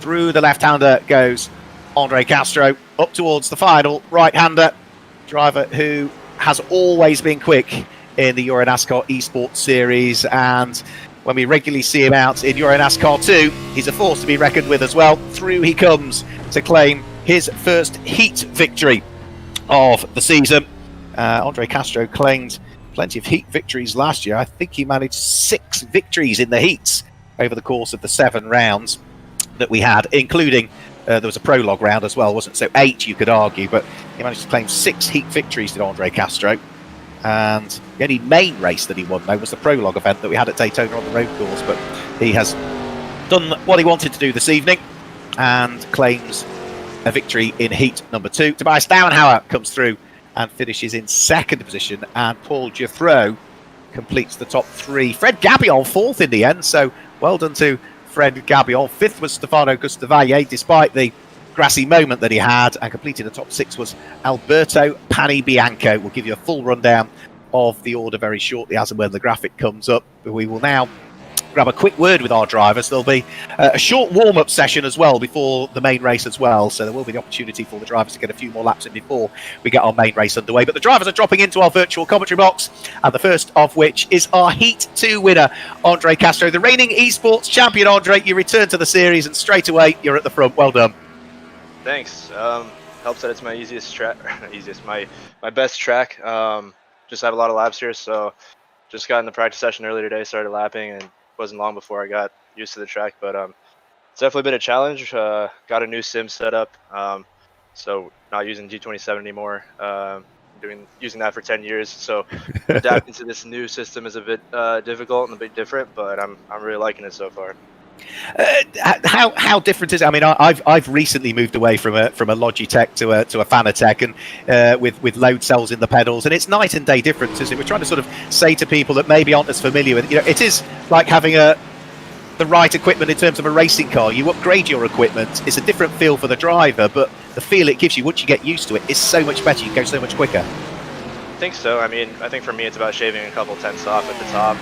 Through the left-hander goes Andre Castro, up towards the final right-hander, driver who has always been quick in the EuroNASCAR Esports Series, and when we regularly see him out in EuroNASCAR 2, he's a force to be reckoned with as well. Through he comes to claim his first heat victory of the season. Andre Castro claimed plenty of heat victories last year. I think he managed 6 victories in the heats over the course of the 7 rounds that we had, including there was a prologue round as well, wasn't it? So 8, you could argue, but he managed to claim 6 heat victories, did Andre Castro. And the only main race that he won, though, was the prologue event that we had at Daytona on the road course. But he has done what he wanted to do this evening and claims a victory in heat number 2. Tobias Downhour comes through and finishes in 2nd position, and Paul Giffreau completes the top 3. Fred Gabion 4th in the end, so well done to Fred Gabion. 5th was Stefano Gustavalle, despite the grassy moment that he had, and completing the top 6 was Alberto Panibianco. We'll give you a full rundown of the order very shortly as and when the graphic comes up. But we will now grab a quick word with our drivers. There'll be a short warm-up session as well before the main race as well, so there will be the opportunity for the drivers to get a few more laps in before we get our main race underway. But the drivers are dropping into our virtual commentary box, and the first of which is our Heat 2 winner, Andre Castro, the reigning esports champion. Andre, you return to the series and straight away you're at the front. Well done. Thanks. Helps that it's my easiest track, my best track. Just have a lot of laps here, so just got in the practice session earlier today, started lapping, and wasn't long before I got used to the track. But it's definitely been a challenge. Got a new sim set up, so not using G27 anymore. Using that for 10 years, so adapting to this new system is a bit difficult and a bit different, but I'm really liking it so far. How different is it? I mean, I've recently moved away from a Logitech to a Fanatec, and with load cells in the pedals, and it's night and day difference, isn't it? We're trying to sort of say to people that maybe aren't as familiar with, it is like having the right equipment in terms of a racing car. You upgrade your equipment, it's a different feel for the driver, but the feel it gives you once you get used to it is so much better. You can go so much quicker. I think so. I mean, I think for me it's about shaving a couple tenths off at the top.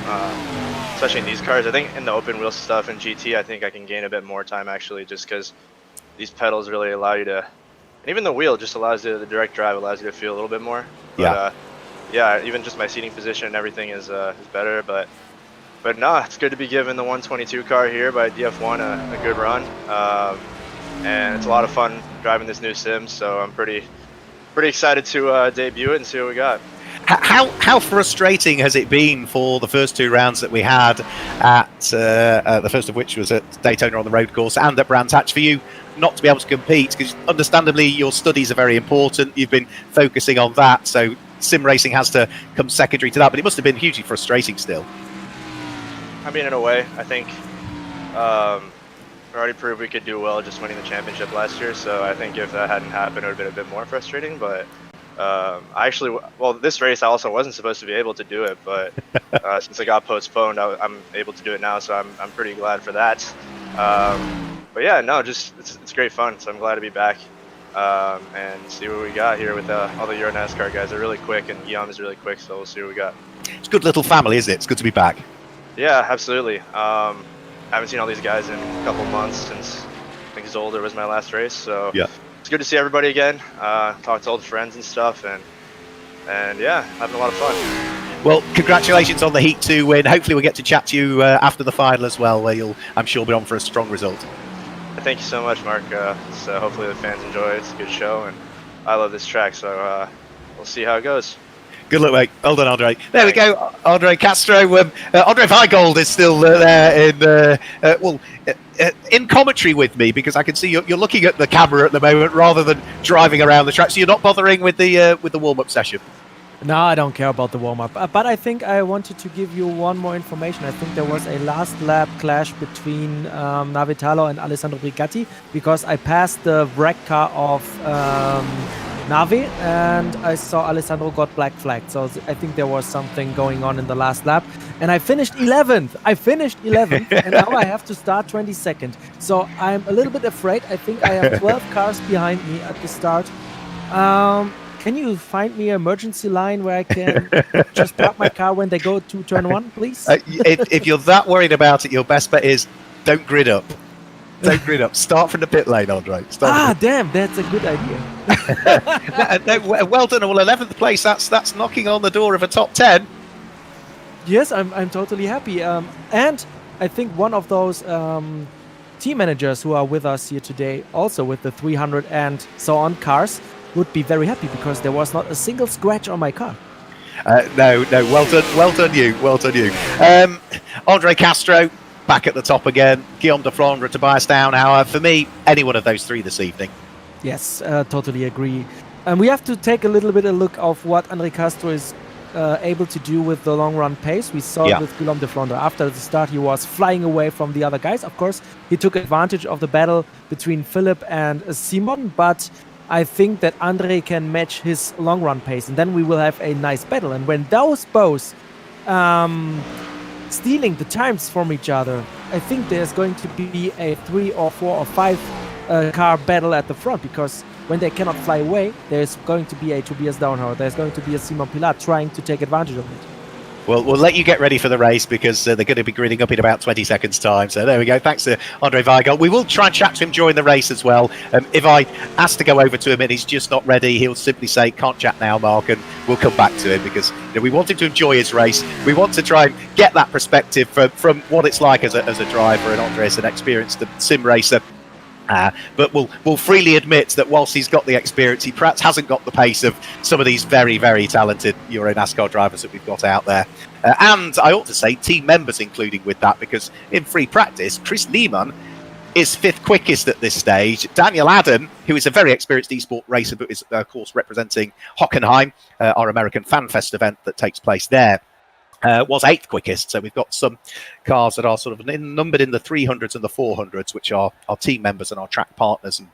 Especially in these cars. I think in the open wheel stuff and GT, I think I can gain a bit more time actually, just because these pedals really allow you to, and even the wheel just allows you, the direct drive allows you to feel a little bit more. But, yeah, even just my seating position and everything is better. But no, it's good to be given the 122 car here by DF1 a good run, and it's a lot of fun driving this new sim. So I'm pretty excited to debut it and see what we got. How frustrating has it been for the first 2 rounds that we had at the first of which was at Daytona on the road course and at Brands Hatch for you not to be able to compete? Because understandably your studies are very important. You've been focusing on that, so sim racing has to come secondary to that. But it must have been hugely frustrating still. I mean, in a way, I think we already proved we could do well just winning the championship last year. So I think if that hadn't happened, it would have been a bit more frustrating. But This race I also wasn't supposed to be able to do it, but since it got postponed, I'm able to do it now, so I'm pretty glad for that. But yeah, no, just it's great fun. So I'm glad to be back and see what we got here with all the EuroNASCAR guys. They're really quick, and Guillaume is really quick, so we'll see what we got. It's a good little family, isn't it? It's good to be back. Yeah, absolutely. I haven't seen all these guys in a couple months since I think Zolder was my last race, so yeah. It's good to see everybody again, talk to old friends and stuff, and yeah, having a lot of fun. Well, congratulations on the Heat 2 win. Hopefully we'll get to chat to you after the final as well, where you'll, I'm sure, be on for a strong result. Thank you so much, Mark. So hopefully the fans enjoy it. It's a good show, and I love this track, so we'll see how it goes. Good luck, mate. Well done, Andre. There we go, Andre Castro. Andre Weigold is still there in commentary with me, because I can see you're looking at the camera at the moment rather than driving around the track. So you're not bothering with the warm-up session. No, I don't care about the warm-up. But I think I wanted to give you one more information. I think there was a last lap clash between Navitalo and Alessandro Brigatti, because I passed the wreck car of Navi, and I saw Alessandro got black flagged. So I think there was something going on in the last lap. And I finished 11th. And now I have to start 22nd. So I'm a little bit afraid. I think I have 12 cars behind me at the start. Can you find me an emergency line where I can just park my car when they go to turn 1, please? If you're that worried about it, your best bet is don't grid up. Don't grid up. Start from the pit lane, Andre. Damn, that's a good idea. No, well done. Well, 11th place, that's knocking on the door of a top 10. Yes, I'm totally happy. And I think one of those team managers who are with us here today, also with the 300 and so on cars, would be very happy, because there was not a single scratch on my car. No, well done you. Andre Castro back at the top again. Guillaume de Flandre, Tobias Downhour. For me, any one of those three this evening. Yes, totally agree. And we have to take a little bit of a look of what Andre Castro is able to do with the long run pace. We saw it with Guillaume de Flandre. After the start, he was flying away from the other guys. Of course, he took advantage of the battle between Philip and Simon, but I think that Andre can match his long run pace, and then we will have a nice battle. And when those both stealing the times from each other, I think there's going to be a 3 or 4 or 5 car battle at the front, because when they cannot fly away, there's going to be a Tobias Downhour, there's going to be a Simon Pilat trying to take advantage of it. Well, we'll let you get ready for the race, because they're going to be gridding up in about 20 seconds' time. So there we go. Thanks to Andre Weigold. We will try and chat to him during the race as well. If I ask to go over to him and he's just not ready, he'll simply say, can't chat now, Mark, and we'll come back to him, because we want him to enjoy his race. We want to try and get that perspective from what it's like as a driver, and Andre is an experienced sim racer. But we'll freely admit that whilst he's got the experience, he perhaps hasn't got the pace of some of these very, very talented EuroNASCAR drivers that we've got out there. And I ought to say team members including with that, because in free practice, Chris Lehman is 5th quickest at this stage. Daniel Adam, who is a very experienced esport racer, but is, of course, representing Hockenheim, our American Fan Fest event that takes place there, was 8th quickest. So we've got some cars that are sort of numbered in the 300s and the 400s, which are our team members and our track partners and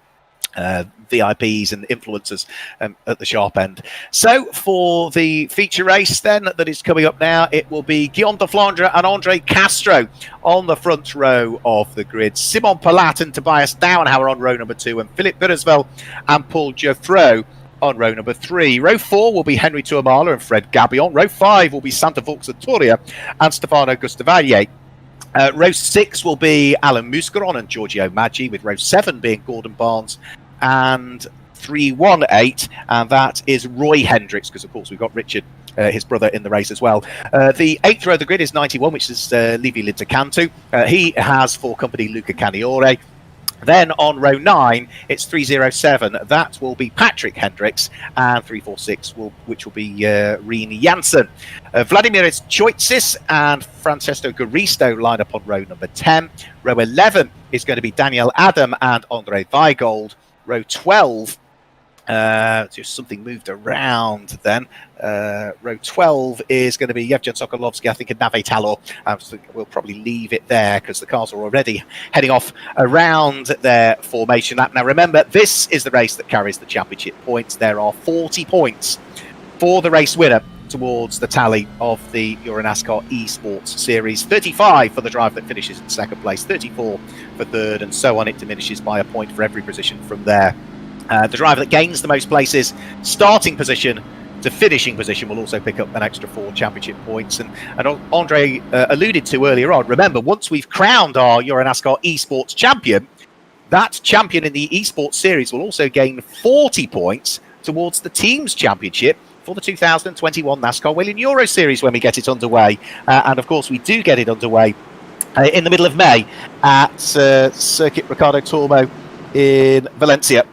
VIPs and influencers at the sharp end. So for the feature race then that is coming up now, it will be Guillaume de Flandre and Andre Castro on the front row of the grid. Simon Pilat and Tobias Downhour on row number 2, and Philippe Beresvel and Paul Geoffroy on row number 3. Row 4 will be Henry Tuamala and Fred Gabion. Row 5 will be Santa Vauxatoria and Stefano Gustavaglie. Row 6 will be Alan Muscaron and Giorgio Maggi, with row 7 being Gordon Barnes and 318, and that is Roy Hendricks, because of course we've got Richard, his brother, in the race as well. The 8th row of the grid is 91, which is Levi Lintacantu. He has for company Luca Caniore. Then on row 9, it's 307. That will be Patrick Hendricks, and 346, which will be Reen Janssen. Vladimir Choitsis and Francesco Garisto line up on row number 10. Row 11 is going to be Daniel Adam and Andre Weigold. Row 12 Just something moved around then. Row 12 is going to be Yevgen Sokolovsky, I think, and Nave Talor. I think we'll probably leave it there because the cars are already heading off around their formation. Now, remember, this is the race that carries the championship points. There are 40 points for the race winner towards the tally of the EuroNASCAR Esports Series. 35 for the driver that finishes in second place, 34 for third, and so on. It diminishes by a point for every position from there. The driver that gains the most places, starting position to finishing position, will also pick up an extra 4 championship points. And Andre alluded to earlier on, remember, once we've crowned our EuroNASCAR Esports champion, that champion in the Esports Series will also gain 40 points towards the team's championship for the 2021 NASCAR Whelen Euro Series when we get it underway. And of course, we do get it underway in the middle of May at Circuit Ricardo Tormo in Valencia,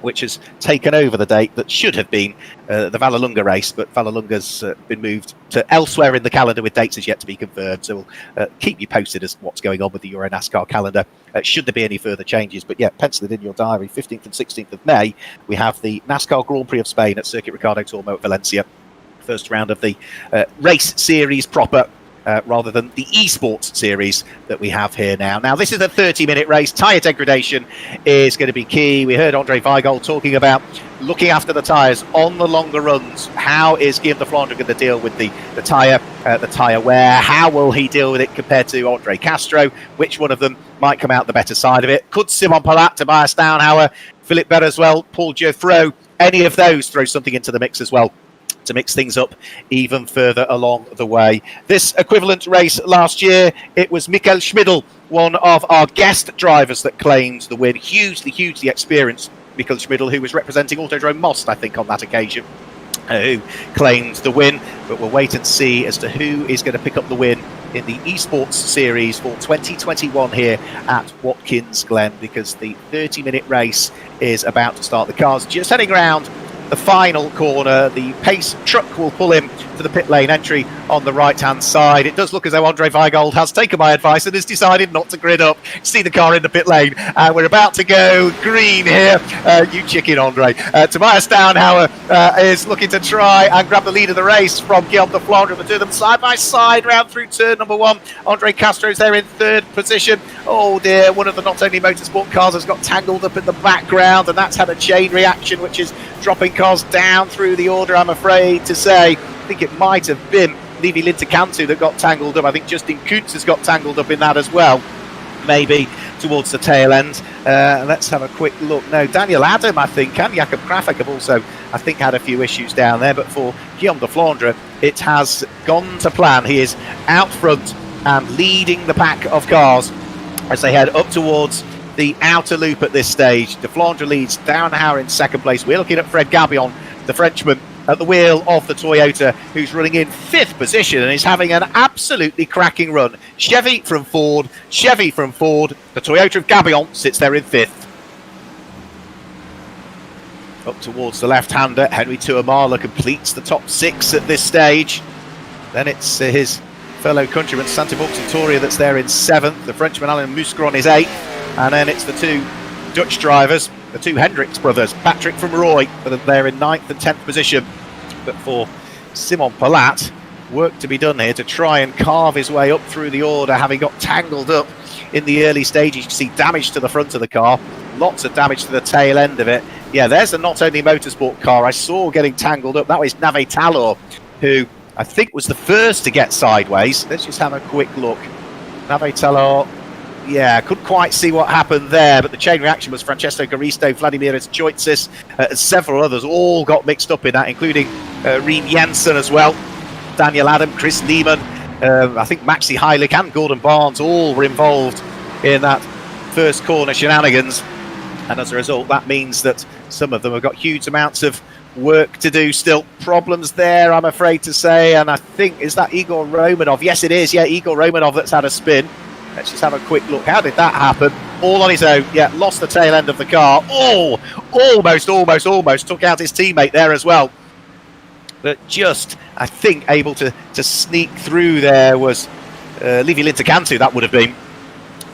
which has taken over the date that should have been the Vallelunga race, but Vallelunga's been moved to elsewhere in the calendar with dates as yet to be confirmed. So we'll keep you posted as what's going on with the EuroNASCAR calendar, should there be any further changes. But yeah, pencil it in your diary, 15th and 16th of May, we have the NASCAR Grand Prix of Spain at Circuit Ricardo Tormo at Valencia. First round of the race series proper, rather than the esports series that we have here now. Now, this is a 30-minute race. Tyre degradation is going to be key. We heard Andre Weigel talking about looking after the tyres on the longer runs. How is Guillaume de Flandre going to deal with the tyre wear? How will he deal with it compared to Andre Castro? Which one of them might come out the better side of it? Could Simon Palat, Tobias Downhauer, Philippe Berreswell, Paul Geoffroy, any of those throw something into the mix as well to mix things up even further along the way? This equivalent race last year, it was Michael Schmidl, one of our guest drivers, that claimed the win. Hugely experienced Michael Schmidl, who was representing Autodrome Most, I think, on that occasion, who claimed the win. But we'll wait and see as to who is going to pick up the win in the Esports Series for 2021 here at Watkins Glen, because the 30-minute race is about to start. The car's just heading around the final corner. The pace truck will pull him to the pit lane entry on the right-hand side. It does look as though Andre Weigel has taken my advice and has decided not to grid up. See the car in the pit lane, and we're about to go green here. You chicken, Andre. Tobias Downhauer is looking to try and grab the lead of the race from Guillaume de Flandre. The two of them side by side round through turn number 1. Andre Castro's there in third position. Oh dear, one of the Not Only Motorsport cars has got tangled up in the background, and that's had a chain reaction, which is dropping cars down through the order, I'm afraid to say. I think it might have been Levi Lintekantu that got tangled up. I think Justin Kuntz has got tangled up in that as well, maybe towards the tail end. Let's have a quick look. No, Daniel Adam, I think, and Jakob Krafek have also, I think, had a few issues down there. But for Guillaume de Flandre, it has gone to plan. He is out front and leading the pack of cars as they head up towards the outer loop at this stage. De Flandre leads, Downhauer in second place. We're looking at Fred Gabion, the Frenchman, at the wheel of the Toyota, who's running in 5th position and is having an absolutely cracking run. Chevy from Ford. The Toyota of Gabion sits there in 5th. Up towards the left-hander, Henry Tuamala completes the top 6 at this stage. Then it's his fellow countryman Santiago Victoria that's there in 7th. The Frenchman Alain Muscron is 8th. And then it's the two Dutch drivers, the two Hendricks brothers, Patrick from Roy, they're in 9th and 10th position. But for Simon Palat, work to be done here to try and carve his way up through the order, having got tangled up in the early stages. You can see damage to the front of the car, lots of damage to the tail end of it. Yeah, there's the Not Only Motorsport car I saw getting tangled up. That was Nave Talor, who I think was the first to get sideways. Let's just have a quick look. Nave Talor, yeah, couldn't quite see what happened there, but the chain reaction was Francesco Garisto, Vladimir Choitsis, several others all got mixed up in that, including Reem Jensen as well, Daniel Adam, Chris Lehman, I think Maxi Heilig and Gordon Barnes all were involved in that first corner shenanigans. And as a result, that means that some of them have got huge amounts of work to do still. Problems there, I'm afraid to say. And I think, is that Igor Romanov? Yes, it is. Yeah, Igor Romanov that's had a spin. Let's just have a quick look. How did that happen? All on his own. Yeah, lost the tail end of the car. Oh, almost took out his teammate there as well. But just, I think, able to sneak through there was Levi Lintekantu, that would have been.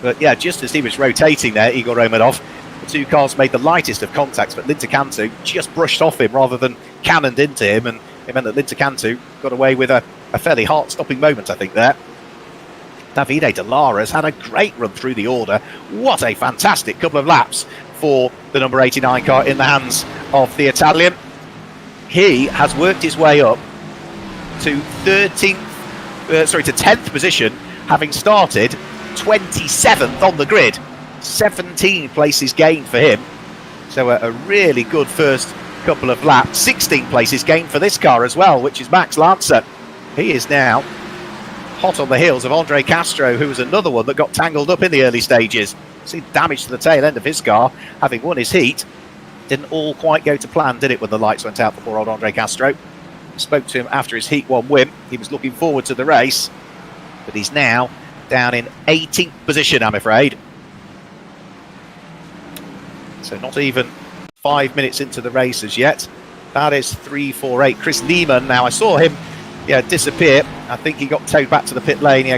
But yeah, just as he was rotating there, Igor Romanov, The two cars made the lightest of contacts, but Lintacantu just brushed off him rather than cannoned into him, and it meant that Lintacantu got away with a fairly heart-stopping moment, I think, there. Davide De Lara's had a great run through the order. What a fantastic couple of laps for the number 89 car in the hands of the Italian. He has worked his way up to 10th position, having started 27th on the grid. 17 places gained for him. So a really good first couple of laps. 16 places gained for this car as well, which is Max Lancer. He is now hot on the heels of Andre Castro, who was another one that got tangled up in the early stages. See damage to the tail end of his car, having won his heat. Didn't all quite go to plan, did it, when the lights went out before old Andre Castro? Spoke to him after his Heat 1 win. He was looking forward to the race, but he's now down in 18th position, I'm afraid. So not even 5 minutes into the race as yet. That is 3-4-8. Chris Lehman, now I saw him disappear. I think he got towed back to the pit lane. He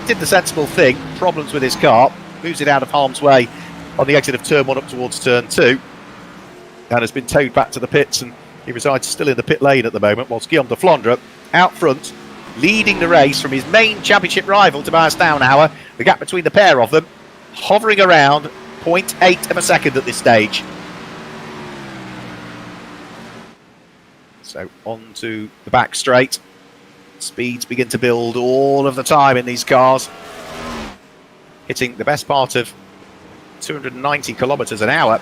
did the sensible thing. Problems with his car. Moves it out of harm's way on the exit of turn 1 up towards turn 2. And has been towed back to the pits, and he resides still in the pit lane at the moment, whilst Guillaume de Flandre out front, leading the race from his main championship rival, Tobias Downhauer. The gap between the pair of them hovering around 0.8 of a second at this stage. So on to the back straight. Speeds begin to build all of the time in these cars, hitting the best part of 290 kilometres an hour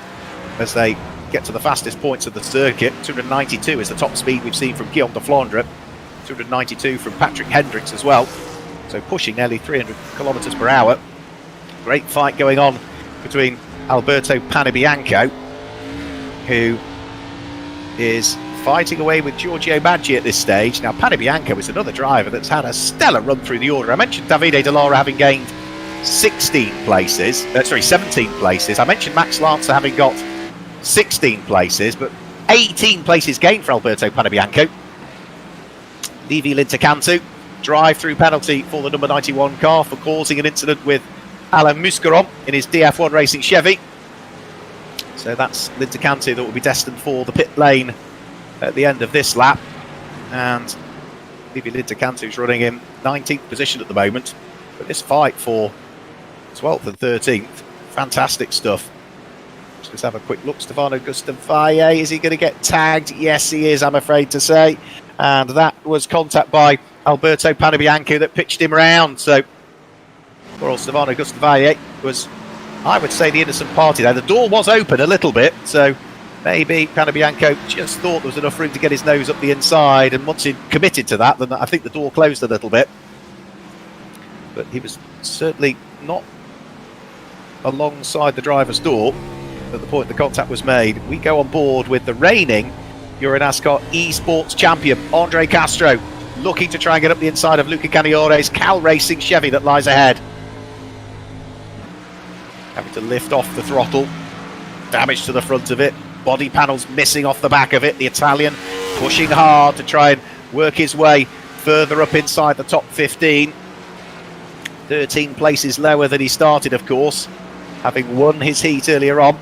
as they get to the fastest points of the circuit. 292 is the top speed we've seen from Guillaume de Flandre, 292 from Patrick Hendricks as well, so pushing nearly 300 kilometres per hour. Great fight going on between Alberto Panebianco, who is fighting away with Giorgio Maggi at this stage. Now, Panebianco is another driver that's had a stellar run through the order. I mentioned Davide De Lara having gained 17 places. I mentioned Max Lancer having got 16 places, but 18 places gained for Alberto Panebianco. Levi Lintacantu, drive-through penalty for the number 91 car for causing an incident with Alain Muscaron in his DF1 Racing Chevy. So that's Lintacantu that will be destined for the pit lane at the end of this lap. And Levi Lintacantu is running in 19th position at the moment. But this fight for 12th and 13th, fantastic stuff. Let's have a quick look. Stefano Gustavalle, is he going to get tagged? Yes, he is, I'm afraid to say. And that was contact by Alberto Panebianco that pitched him round. So poor old Stefano Gustavalle was, I would say, the innocent party there. The door was open a little bit, so maybe Panebianco just thought there was enough room to get his nose up the inside, and once he'd committed to that, then I think the door closed a little bit. But he was certainly not alongside the driver's door at the point the contact was made. We go on board with the reigning EuroNASCAR Esports champion, Andre Castro, looking to try and get up the inside of Luca Caniore's Cal Racing Chevy that lies ahead. Having to lift off the throttle, damage to the front of it, body panels missing off the back of it. The Italian pushing hard to try and work his way further up inside the top 15. 13 places lower than he started, of course, having won his heat earlier on.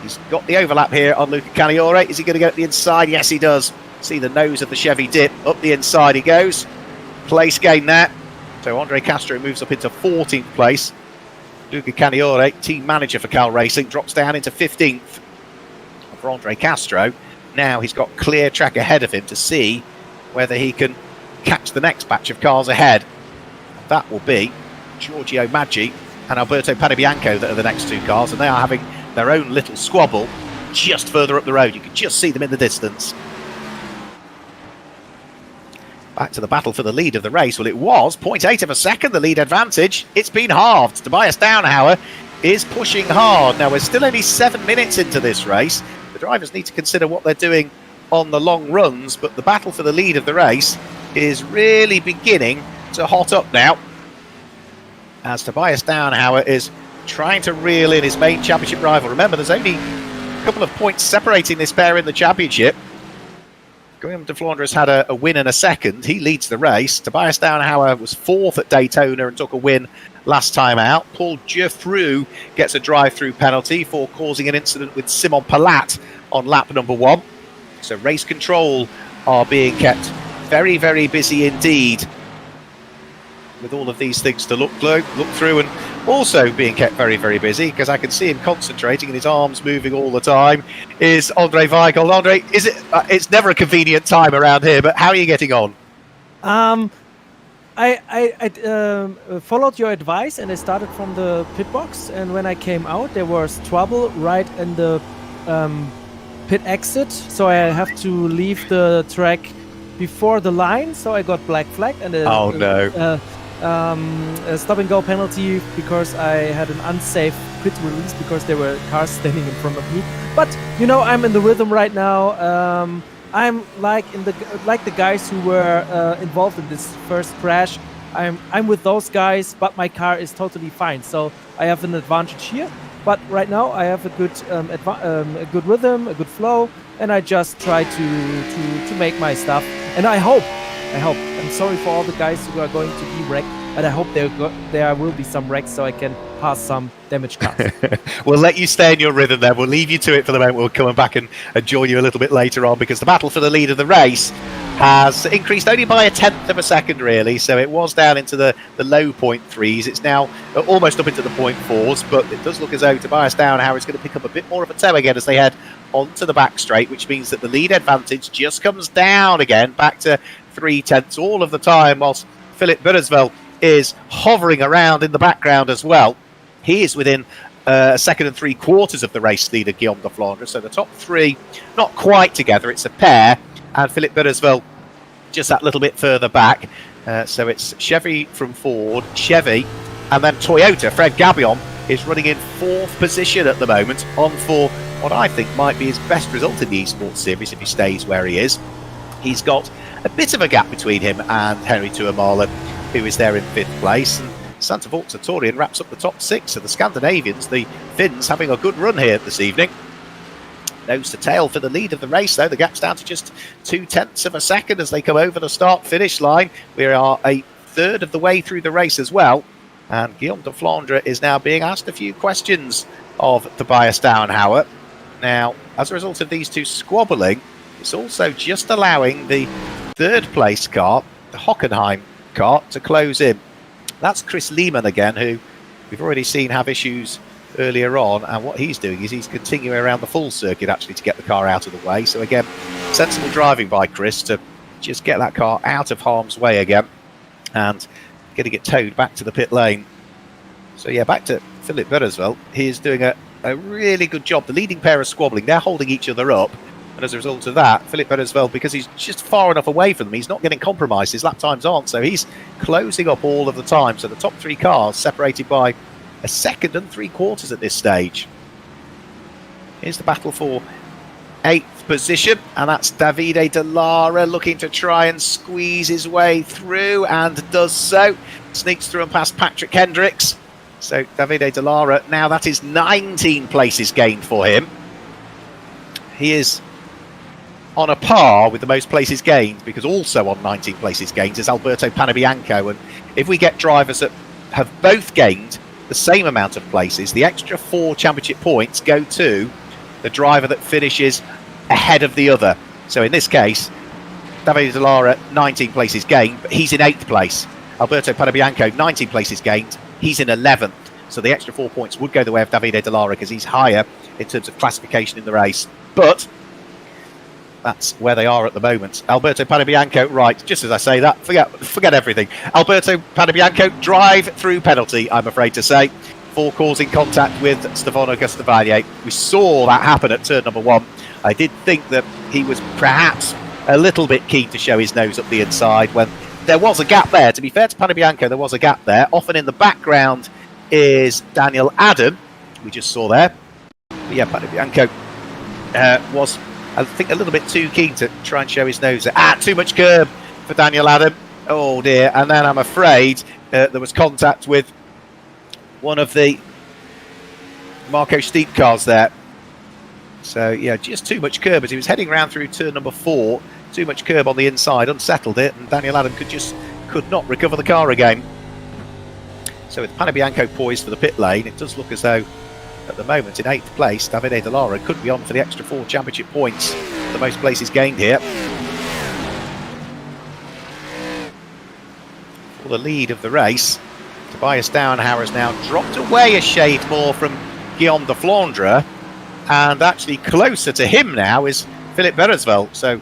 He's got the overlap here on Luca Caniore. Is he going to get up the inside? Yes, he does. See the nose of the Chevy dip. Up the inside he goes. Place gain there. So Andre Castro moves up into 14th place. Luca Caniore, team manager for Cal Racing, drops down into 15th. For Andre Castro, now he's got clear track ahead of him to see whether he can catch the next batch of cars ahead. That will be Giorgio Maggi and Alberto Panebianco that are the next two cars, and they are having their own little squabble just further up the road. You can just see them in the distance. Back to the battle for the lead of the race. Well, it was 0.8 of a second, the lead advantage. It's been halved. Tobias Downhauer is pushing hard. Now, we're still only 7 minutes into this race. The drivers need to consider what they're doing on the long runs, but the battle for the lead of the race is really beginning to hot up now, as Tobias Downhauer is trying to reel in his main championship rival. Remember, there's only a couple of points separating this pair in the championship. Of Guillaume de Flandre has had a win and a second. He leads the race. Tobias Downhauer was 4th at Daytona and took a win last time out. Paul Geoffroy gets a drive-through penalty for causing an incident with Simon Palat on lap number 1. So race control are being kept very, very busy indeed with all of these things to look through, and also being kept very, very busy, because I can see him concentrating and his arms moving all the time, is Andre Weigel. Andre, is it? It's never a convenient time around here, but how are you getting on? I followed your advice and I started from the pit box, and when I came out there was trouble right in the pit exit, so I have to leave the track before the line, so I got black flagged and a stop and go penalty because I had an unsafe pit release because there were cars standing in front of me. But you know, I'm in the rhythm right now. I'm like the guys who were involved in this first crash. I'm with those guys, but my car is totally fine, so I have an advantage here. But right now I have a good rhythm, a good flow, and I just try to make my stuff. And I hope. I'm sorry for all the guys who are going to be wrecked, but I hope there will be some wrecks so I can pass some damaged cars. We'll let you stay in your rhythm there. We'll leave you to it for the moment. We'll come back and join you a little bit later on, because the battle for the lead of the race has increased only by 1/10 of a second, really. So it was down into the low 0.3s. It's now almost up into the 0.4s, but it does look as though Tobias Downhauer is going to pick up a bit more of a toe again as they head onto the back straight, which means that the lead advantage just comes down again, back to 3/10 all of the time, whilst Philippe Beresvel is hovering around in the background as well. He is within a second and 3/4 of the race leader, Guillaume de Flandre. So the top three not quite together, it's a pair, and Philippe Beresvel just that little bit further back. So it's Chevy from Ford, Chevy, and then Toyota. Fred Gabion is running in 4th position at the moment, on for what I think might be his best result in the Esports Series if he stays where he is. He's got a bit of a gap between him and Henry Tuomala, who is there in 5th place. And Santa Torian wraps up the top 6. So the Scandinavians, the Finns, having a good run here this evening. Nose to tail for the lead of the race, though. The gap's down to just 0.2 of a second as they come over the start-finish line. We are a third of the way through the race as well. And Guillaume de Flandre is now being asked a few questions of Tobias Downhauer. Now, as a result of these two squabbling, it's also just allowing the 3rd place car, the Hockenheim car, to close in. That's Chris Lehman again, who we've already seen have issues earlier on, and what he's doing is he's continuing around the full circuit actually to get the car out of the way. So again, sensible driving by Chris to just get that car out of harm's way again and getting it towed back to the pit lane. So yeah, back to Philippe Beresvel. He's doing a really good job. The leading pair are squabbling, they're holding each other up, and as a result of that, Philippe Beresvel, because he's just far enough away from them, he's not getting compromised. His lap times aren't, so he's closing up all of the time. So the top 3 cars separated by 1 second and 3/4 at this stage. Here's the battle for 8th position, and that's Davide De Lara looking to try and squeeze his way through, and does so. Sneaks through and past Patrick Hendricks. So Davide De Lara, now that is 19 places gained for him. He is on a par with the most places gained, because also on 19 places gained is Alberto Panabianco. And if we get drivers that have both gained the same amount of places, the extra 4 championship points go to the driver that finishes ahead of the other. So in this case, Davide De Lara, 19 places gained, but he's in 8th place. Alberto Panabianco, 19 places gained, he's in 11th. So the extra 4 points would go the way of Davide De Lara because he's higher in terms of classification in the race. But that's where they are at the moment. Alberto Panabianco, right, just as I say that, forget everything. Alberto Panabianco, drive-through penalty, I'm afraid to say, for causing contact with Stefano Gustavaglia. We saw that happen at turn number 1. I did think that he was perhaps a little bit keen to show his nose up the inside when there was a gap there. To be fair to Panabianco, there was a gap there. Often in the background is Daniel Adam, we just saw there. But yeah, Panabianco was, I think, a little bit too keen to try and show his nose there. Too much curb for Daniel Adam. Oh dear. And then I'm afraid there was contact with one of the Marco Steep cars there. So yeah, just too much curb as he was heading round through turn number 4. too much curb on the inside, unsettled it, and Daniel Adam could not recover the car again. So with Panebianco poised for the pit lane, it does look as though at the moment in 8th place Davide De Lara could be on for the extra 4 championship points, the most places gained here. For the lead of the race, Tobias Downhauer has now dropped away a shade more from Guillaume de Flandre, and actually closer to him now is Philippe Beresvel. So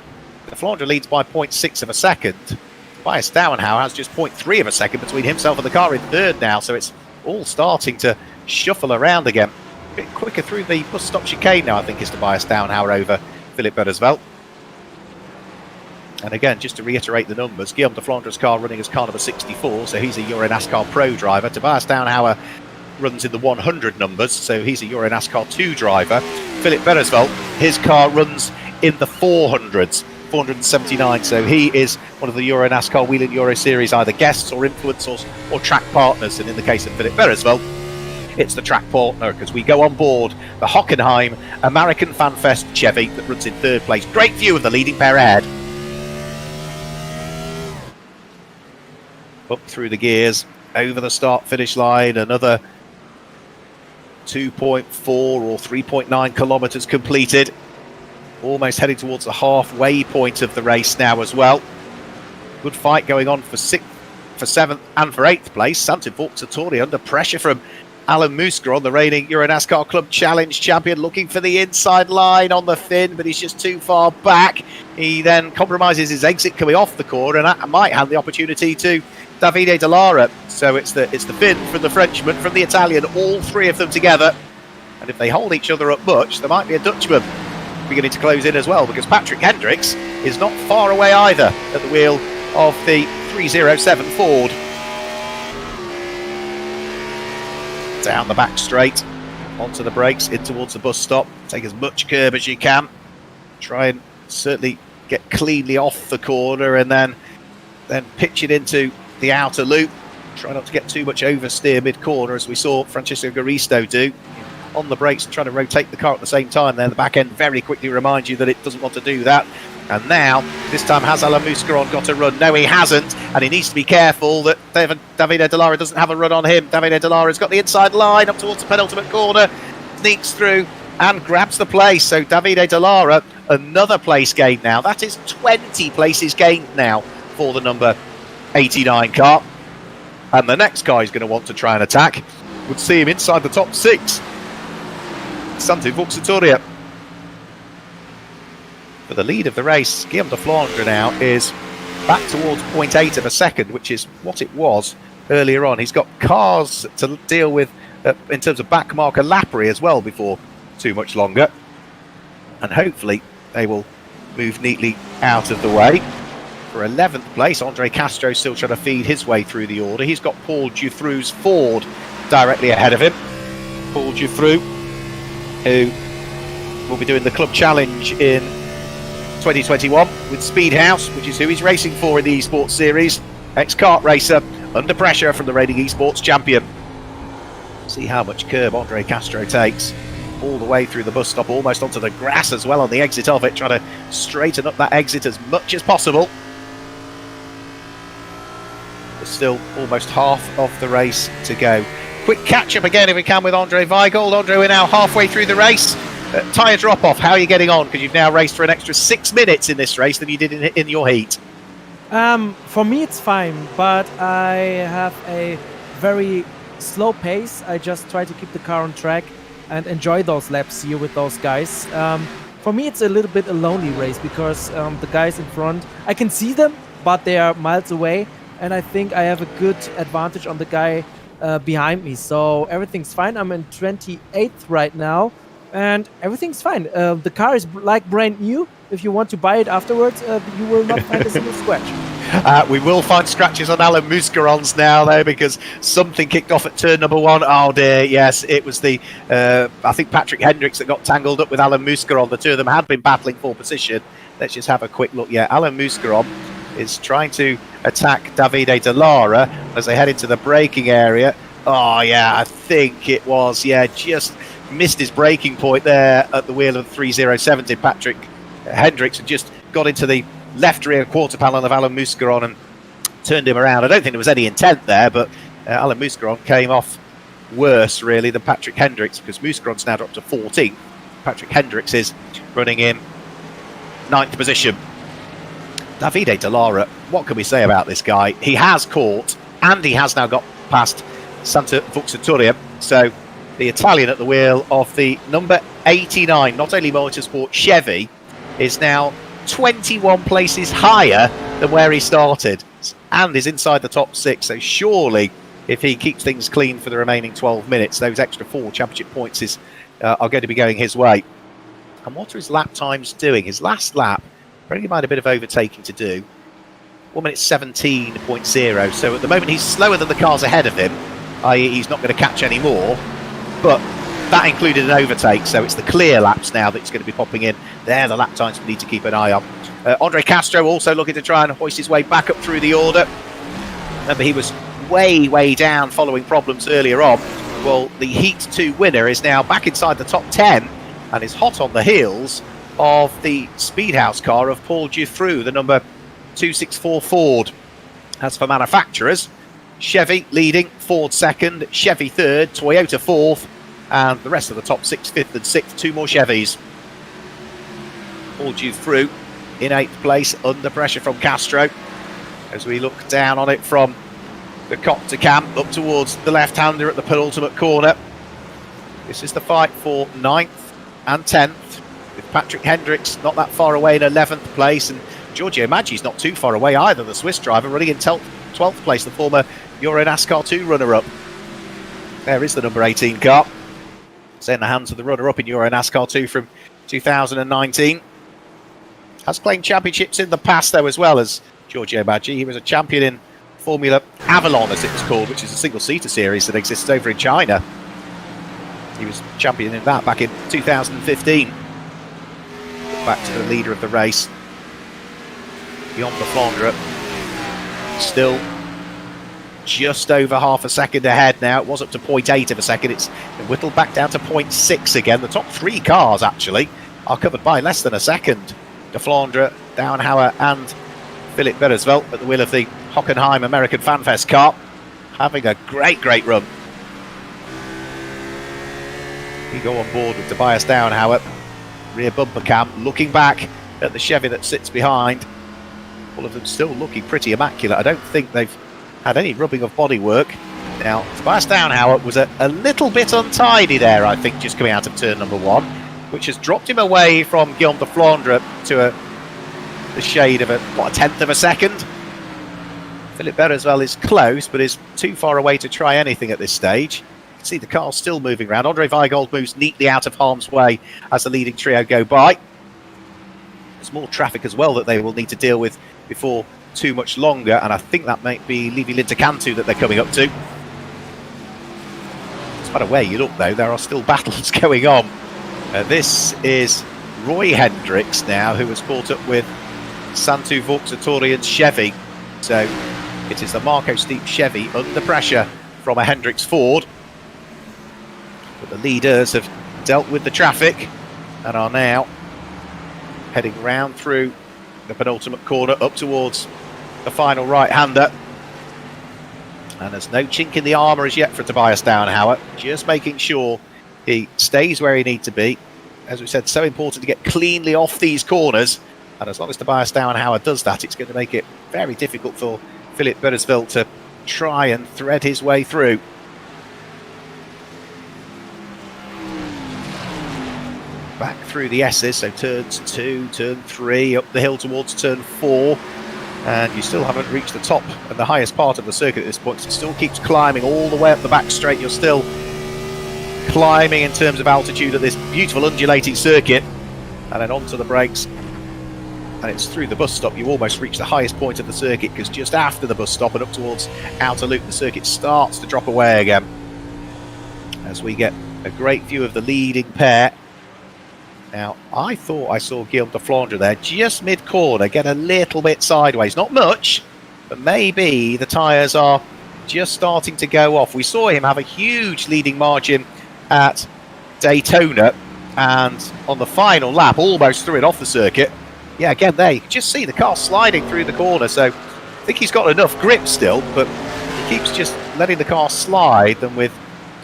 de Flandre leads by 0.6 of a second. Tobias Downhauer has just 0.3 of a second between himself and the car in 3rd now, so it's all starting to shuffle around again. A bit quicker through the bus stop chicane now, I think, is Tobias Downhauer over Philippe Beresvel. And again, just to reiterate the numbers, Guillaume de Flandre's car running as car number 64, so he's a EuroNASCAR Pro driver. Tobias Downhauer runs in the 100 numbers, so he's a EuroNASCAR 2 driver. Philippe Beresvel, his car runs in the 400s, 479, so he is one of the EuroNASCAR Whelen Euro Series either guests or influencers or track partners, and in the case of Philippe Beresvel, it's the track partner, because we go on board the Hockenheim American Fan Fest Chevy that runs in 3rd place. Great view of the leading pair ahead. Up through the gears, over the start-finish line, another 2.4 or 3.9 kilometres completed. Almost heading towards the halfway point of the race now as well. Good fight going on for 6th, for 7th and for 8th place. Santi Vauxatori under pressure from Alan Muscaron, the reigning EuroNASCAR Club Challenge champion, looking for the inside line on the fin, but he's just too far back. He then compromises his exit coming off the corner, and that might have the opportunity to Davide De Lara. So it's the fin from the Frenchman, from the Italian, all 3 of them together. And if they hold each other up much, there might be a Dutchman beginning to close in as well, because Patrick Hendricks is not far away either at the wheel of the 307 Ford. Down the back straight, onto the brakes, in towards the bus stop. Take as much curb as you can. Try and certainly get cleanly off the corner, and then pitch it into the outer loop. Try not to get too much oversteer mid-corner, as we saw Francisco Garisto do. On the brakes and trying to rotate the car at the same time. Then the back end very quickly reminds you that it doesn't want to do that. And now, this time, has Alain Muscaron got a run? No, he hasn't, and he needs to be careful that Davide De Lara doesn't have a run on him. Davide De Lara's got the inside line up towards the penultimate corner, sneaks through and grabs the place. So Davide De Lara, another place gained now. That is 20 places gained now for the number 89 car. And the next guy is going to want to try and attack. Would see him inside the top 6. Santi Vauxatori. For the lead of the race, Guillaume de Flandre now is back towards 0.8 of a second, which is what it was earlier on. He's got cars to deal with in terms of backmarker Lapri as well before too much longer. And hopefully they will move neatly out of the way. For 11th place, Andre Castro still trying to feed his way through the order. He's got Paul Duthroux's Ford directly ahead of him. Paul Duthroux, who will be doing the Club Challenge in 2021 with Speedhouse, which is who he's racing for in the Esports Series. Ex-kart racer, under pressure from the reigning Esports champion. See how much curb Andre Castro takes. All the way through the bus stop, almost onto the grass as well on the exit of it, trying to straighten up that exit as much as possible. There's still almost half of the race to go. Quick catch-up again, if we can, with Andre Weigold. Andre, we're now halfway through the race. Tyre drop-off, how are you getting on? Because you've now raced for an extra 6 minutes in this race than you did in your heat. For me, it's fine, but I have a very slow pace. I just try to keep the car on track and enjoy those laps here with those guys. For me, it's a little bit a lonely race because the guys in front, I can see them, but they are miles away, and I think I have a good advantage on the guy behind me. So everything's fine. I'm in 28th right now. And everything's fine. The car is like brand new. If you want to buy it afterwards, you will not find a single scratch. We will find scratches on Alan Muscaron's now, though, because something kicked off at turn number 1. Oh dear, yes, it was the I think Patrick Hendricks that got tangled up with Alan Muscaron. The two of them had been battling for position. Let's just have a quick look. Yeah, Alan Muscaron is trying to attack Davide De Lara as they head into the braking area. Oh yeah, I think it was, just missed his braking point there at the wheel of the 3070. Patrick Hendricks had just got into the left rear quarter panel of Alan Muscaron and turned him around. I don't think there was any intent there, but Alan Muscaron came off worse, really, than Patrick Hendricks, because Muscaron's now dropped to 14th. Patrick Hendricks is running in 9th position. Davide Dallara, what can we say about this guy? He has caught, and he has now got past Santa Vuxatoria. So the Italian at the wheel of the number 89, not only Motorsport Chevy, is now 21 places higher than where he started and is inside the top 6. So surely, if he keeps things clean for the remaining 12 minutes, those extra 4 championship points are going to be going his way. And what are his lap times doing? His last lap, bearing in mind a bit of overtaking to do, 1 minute 17.0. So at the moment he's slower than the cars ahead of him, i.e. he's not going to catch any more, but that included an overtake, so it's the clear laps now that's going to be popping in. They're the lap times we need to keep an eye on. Andre Castro also looking to try and hoist his way back up through the order. Remember, he was way down following problems earlier on. Well, the Heat 2 winner is now back inside the top 10 and is hot on the heels of the Speedhouse car of Paul Giuffru, the number 264 Ford. As for manufacturers, Chevy leading, Ford second, Chevy third, Toyota fourth, and the rest of the top 6, 5th and 6th, 2 more Chevys. Paul Giuffru in 8th place, under pressure from Castro. As we look down on it from the copter cam up towards the left-hander at the penultimate corner. This is the fight for 9th and 10th, with Patrick Hendricks not that far away in 11th place, and Giorgio Maggi's not too far away either, the Swiss driver, running in 12th place, the former EuroNASCAR 2 runner-up. There is the number 18 car. It's in the hands of the runner-up in EuroNASCAR 2 from 2019. Has claimed championships in the past, though, as well as Giorgio Maggi. He was a champion in Formula Avalon, as it was called, which is a single-seater series that exists over in China. He was champion in that back in 2015. Back to the leader of the race, Guillaume de Flandre, still just over half a second ahead now. It was up to 0.8 of a second. It's whittled back down to 0.6 again. The top 3 cars, actually, are covered by less than a second. De Flandre, Downhauer and Philippe Beresvelt at the wheel of the Hockenheim American FanFest car, having a great run. We go on board with Tobias Downhauer, rear bumper cam, looking back at the Chevy that sits behind. All of them still looking pretty immaculate. I don't think they've had any rubbing of bodywork. Now, Tobias Downhauer was a little bit untidy there, I think, just coming out of turn number 1, which has dropped him away from Guillaume de Flandre to the shade of a 10th of a second. Philippe Beresvelt is close, but is too far away to try anything at this stage. You can see the car still moving around. Andre Weigold moves neatly out of harm's way as the leading trio go by. There's more traffic as well that they will need to deal with before too much longer, and I think that might be Levi Lintercantu that they're coming up to. No matter where you look, though, there are still battles going on. This is Roy Hendricks now, who has caught up with Santu Vuxatorian Chevy. So it is the Marco Steep Chevy under pressure from a Hendricks Ford. But the leaders have dealt with the traffic and are now heading round through the penultimate corner up towards the final right-hander. And there's no chink in the armour as yet for Tobias Downhauer, just making sure he stays where he needs to be. As we said, so important to get cleanly off these corners, and as long as Tobias Downhauer does that, it's going to make it very difficult for Philippe Beresvelt to try and thread his way through. Back through the S's, so turns 2, turn 3, up the hill towards turn 4, and you still haven't reached the top and the highest part of the circuit at this point. It still keeps climbing all the way up the back straight. You're still climbing in terms of altitude at this beautiful undulating circuit, and then onto the brakes, and it's through the bus stop. You almost reach the highest point of the circuit, because just after the bus stop and up towards outer loop, the circuit starts to drop away again as we get a great view of the leading pair. Now, I thought I saw Guillaume de Flandre there just mid-corner get a little bit sideways, not much, but maybe the tyres are just starting to go off. We saw him have a huge leading margin at Daytona, and on the final lap almost threw it off the circuit. Yeah, again, there you can just see the car sliding through the corner. So I think he's got enough grip still, but he keeps just letting the car slide. And with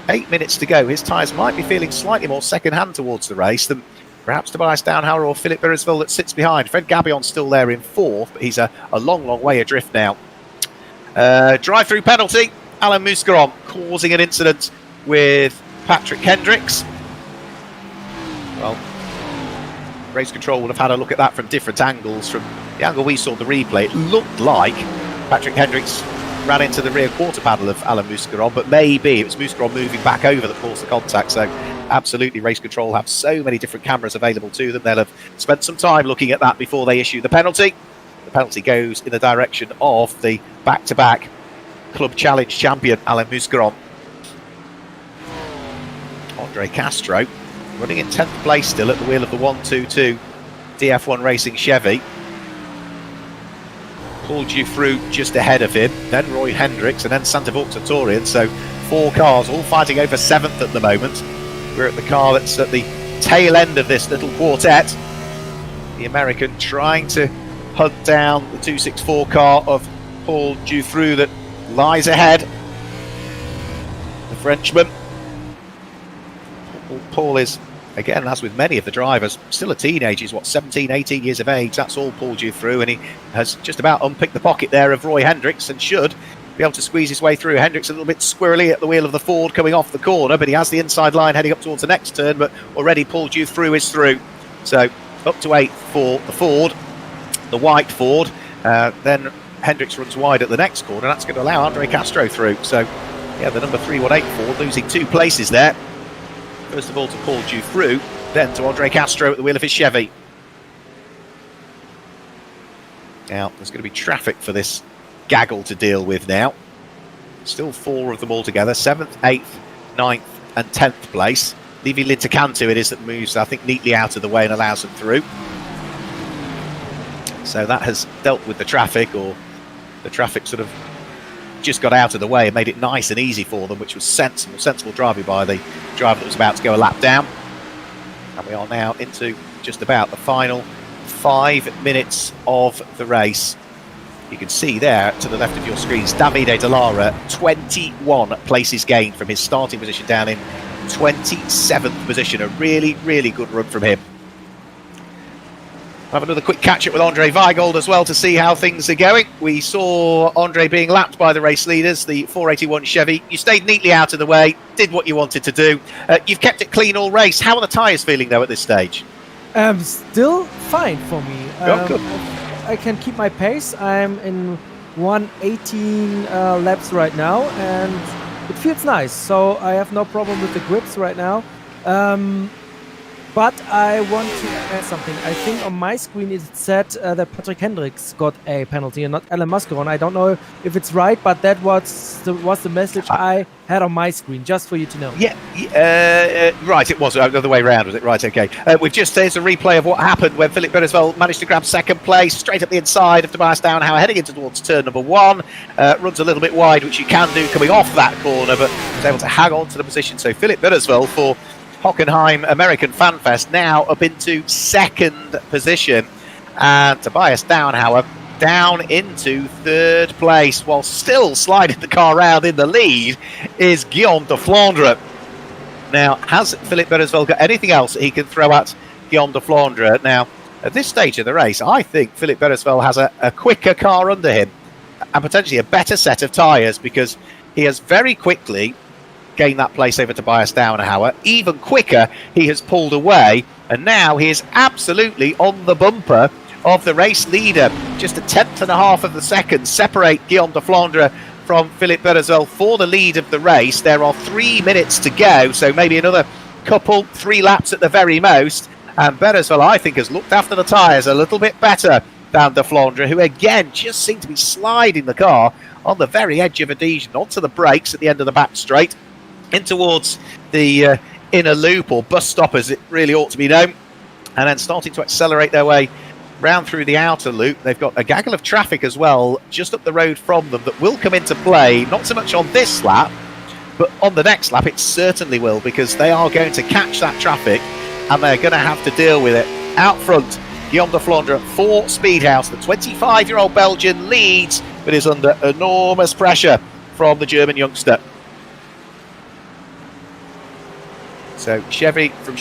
8 minutes to go, his tyres might be feeling slightly more second-hand towards the race than perhaps Tobias Downhauer or Philippe Beresville that sits behind. Fred Gabillon's still there in fourth, but he's a long, long way adrift now. Drive-through penalty. Alain Mousqueron causing an incident with Patrick Hendricks. Well, race control would have had a look at that from different angles. From the angle we saw the replay, it looked like Patrick Hendricks ran into the rear quarter panel of Alain Mousqueron, but maybe it was Mousqueron moving back over that caused the contact. So absolutely, race control have so many different cameras available to them. They'll have spent some time looking at that before they issue the penalty. The penalty goes in the direction of the back-to-back Club Challenge champion, Alain Mousqueron. Andre Castro running in 10th place still at the wheel of the 122 DF1 Racing Chevy. Paul Dufresne just ahead of him, then Roy Hendricks, and then Santa Taurian. So 4 cars all fighting over 7th at the moment. We're at the car that's at the tail end of this little quartet. The American trying to hunt down the 264 car of Paul Dufresne that lies ahead. The Frenchman. Paul is, again, as with many of the drivers, still a teenager. He's, 17, 18 years of age. That's all Paul Dufresne, and he has just about unpicked the pocket there of Roy Hendricks and should be able to squeeze his way through. Hendricks a little bit squirrely at the wheel of the Ford coming off the corner, but he has the inside line heading up towards the next turn, but already Paul Dufresne is through. So up to 8th for the Ford, the white Ford. Then Hendricks runs wide at the next corner. That's going to allow Andre Castro through. So, yeah, the number 318 Ford losing 2 places there. First of all to Paul Dufresne, then to Andre Castro at the wheel of his Chevy. Now, there's going to be traffic for this gaggle to deal with now. Still 4 of them all together, 7th, 8th, 9th and 10th place. Levi Lintacanto it is that moves, I think, neatly out of the way and allows them through. So that has dealt with the traffic, or the traffic sort of just got out of the way and made it nice and easy for them, which was sensible driving by the driver that was about to go a lap down. And we are now into just about the final 5 minutes of the race. You can see there to the left of your screens, Davide Dallara, 21 places gained from his starting position down in 27th position. A really, really good run from him. Have another quick catch-up with Andre Weigold as well to see how things are going. We saw Andre being lapped by the race leaders, the 481 Chevy. You stayed neatly out of the way, did what you wanted to do. You've kept it clean all race. How are the tyres feeling, though, at this stage? Still fine for me. Good. I can keep my pace. I'm in 118 laps right now, and it feels nice. So I have no problem with the grips right now. But I want to add something. I think on my screen it said that Patrick Hendricks got a penalty and not Alain Mousqueron. I don't know if it's right, but that was the message I had on my screen, just for you to know. Yeah, right, it was the other way around, was it? Right, okay. There's a replay of what happened when Philippe Beresville managed to grab second place, straight up the inside of Tobias Downhauer, heading into towards turn number 1. Runs a little bit wide, which you can do coming off that corner, but was able to hang on to the position. So Philippe Beresville for Hockenheim American Fan Fest now up into 2nd position, and Tobias Downhauer down into 3rd place, while still sliding the car around in the lead is Guillaume de Flandre. Now, has Philippe Beresville got anything else that he can throw at Guillaume de Flandre? Now, at this stage of the race, I think Philippe Beresville has a quicker car under him and potentially a better set of tyres, because he has very quickly gain that place over Tobias Downhauer. Even quicker, he has pulled away, and now he is absolutely on the bumper of the race leader. Just a 10th of a second separate Guillaume de Flandre from Philippe Beresville for the lead of the race. There are 3 minutes to go, so maybe another 3 laps at the very most. And Beresville, I think, has looked after the tyres a little bit better than de Flandre, who again just seemed to be sliding the car on the very edge of adhesion onto the brakes at the end of the back straight, in towards the inner loop, or bus stop as it really ought to be known, and then starting to accelerate their way round through the outer loop. They've got a gaggle of traffic as well just up the road from them that will come into play, not so much on this lap, but on the next lap it certainly will, because they are going to catch that traffic and they're going to have to deal with it. Out front, Guillaume de Flandre for Speedhouse. The 25-year-old Belgian leads, but is under enormous pressure from the German youngster. So Chevy, from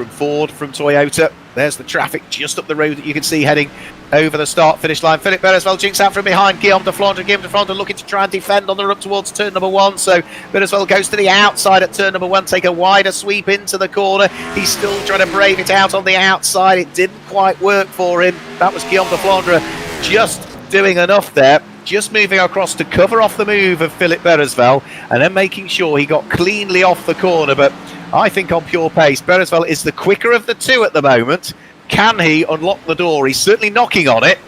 Ford, from Toyota. There's the traffic just up the road that you can see heading over the start-finish line. Philippe Beresvel jinks out from behind Guillaume de Flandre. Guillaume de Flandre looking to try and defend on the run up towards turn number 1. So Beresvel goes to the outside at turn number 1, take a wider sweep into the corner. He's still trying to brave it out on the outside. It didn't quite work for him. That was Guillaume de Flandre just doing enough there. Just moving across to cover off the move of Philippe Beresvel and then making sure he got cleanly off the corner. But I think on pure pace, Beresvel is the quicker of the two at the moment. Can he unlock the door? He's certainly knocking on it.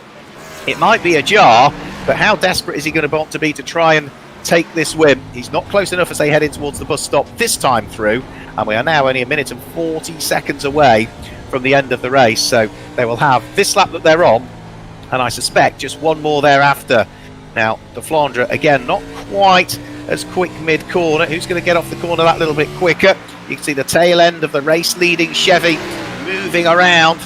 It might be ajar, but how desperate is he going to want to be to try and take this win? He's not close enough as they head in towards the bus stop this time through, and we are now only 1 minute and 40 seconds away from the end of the race. So they will have this lap that they're on, and I suspect just one more thereafter. Now, de Flandre, again, not quite as quick mid-corner. Who's going to get off the corner that little bit quicker? You can see the tail end of the race-leading Chevy moving around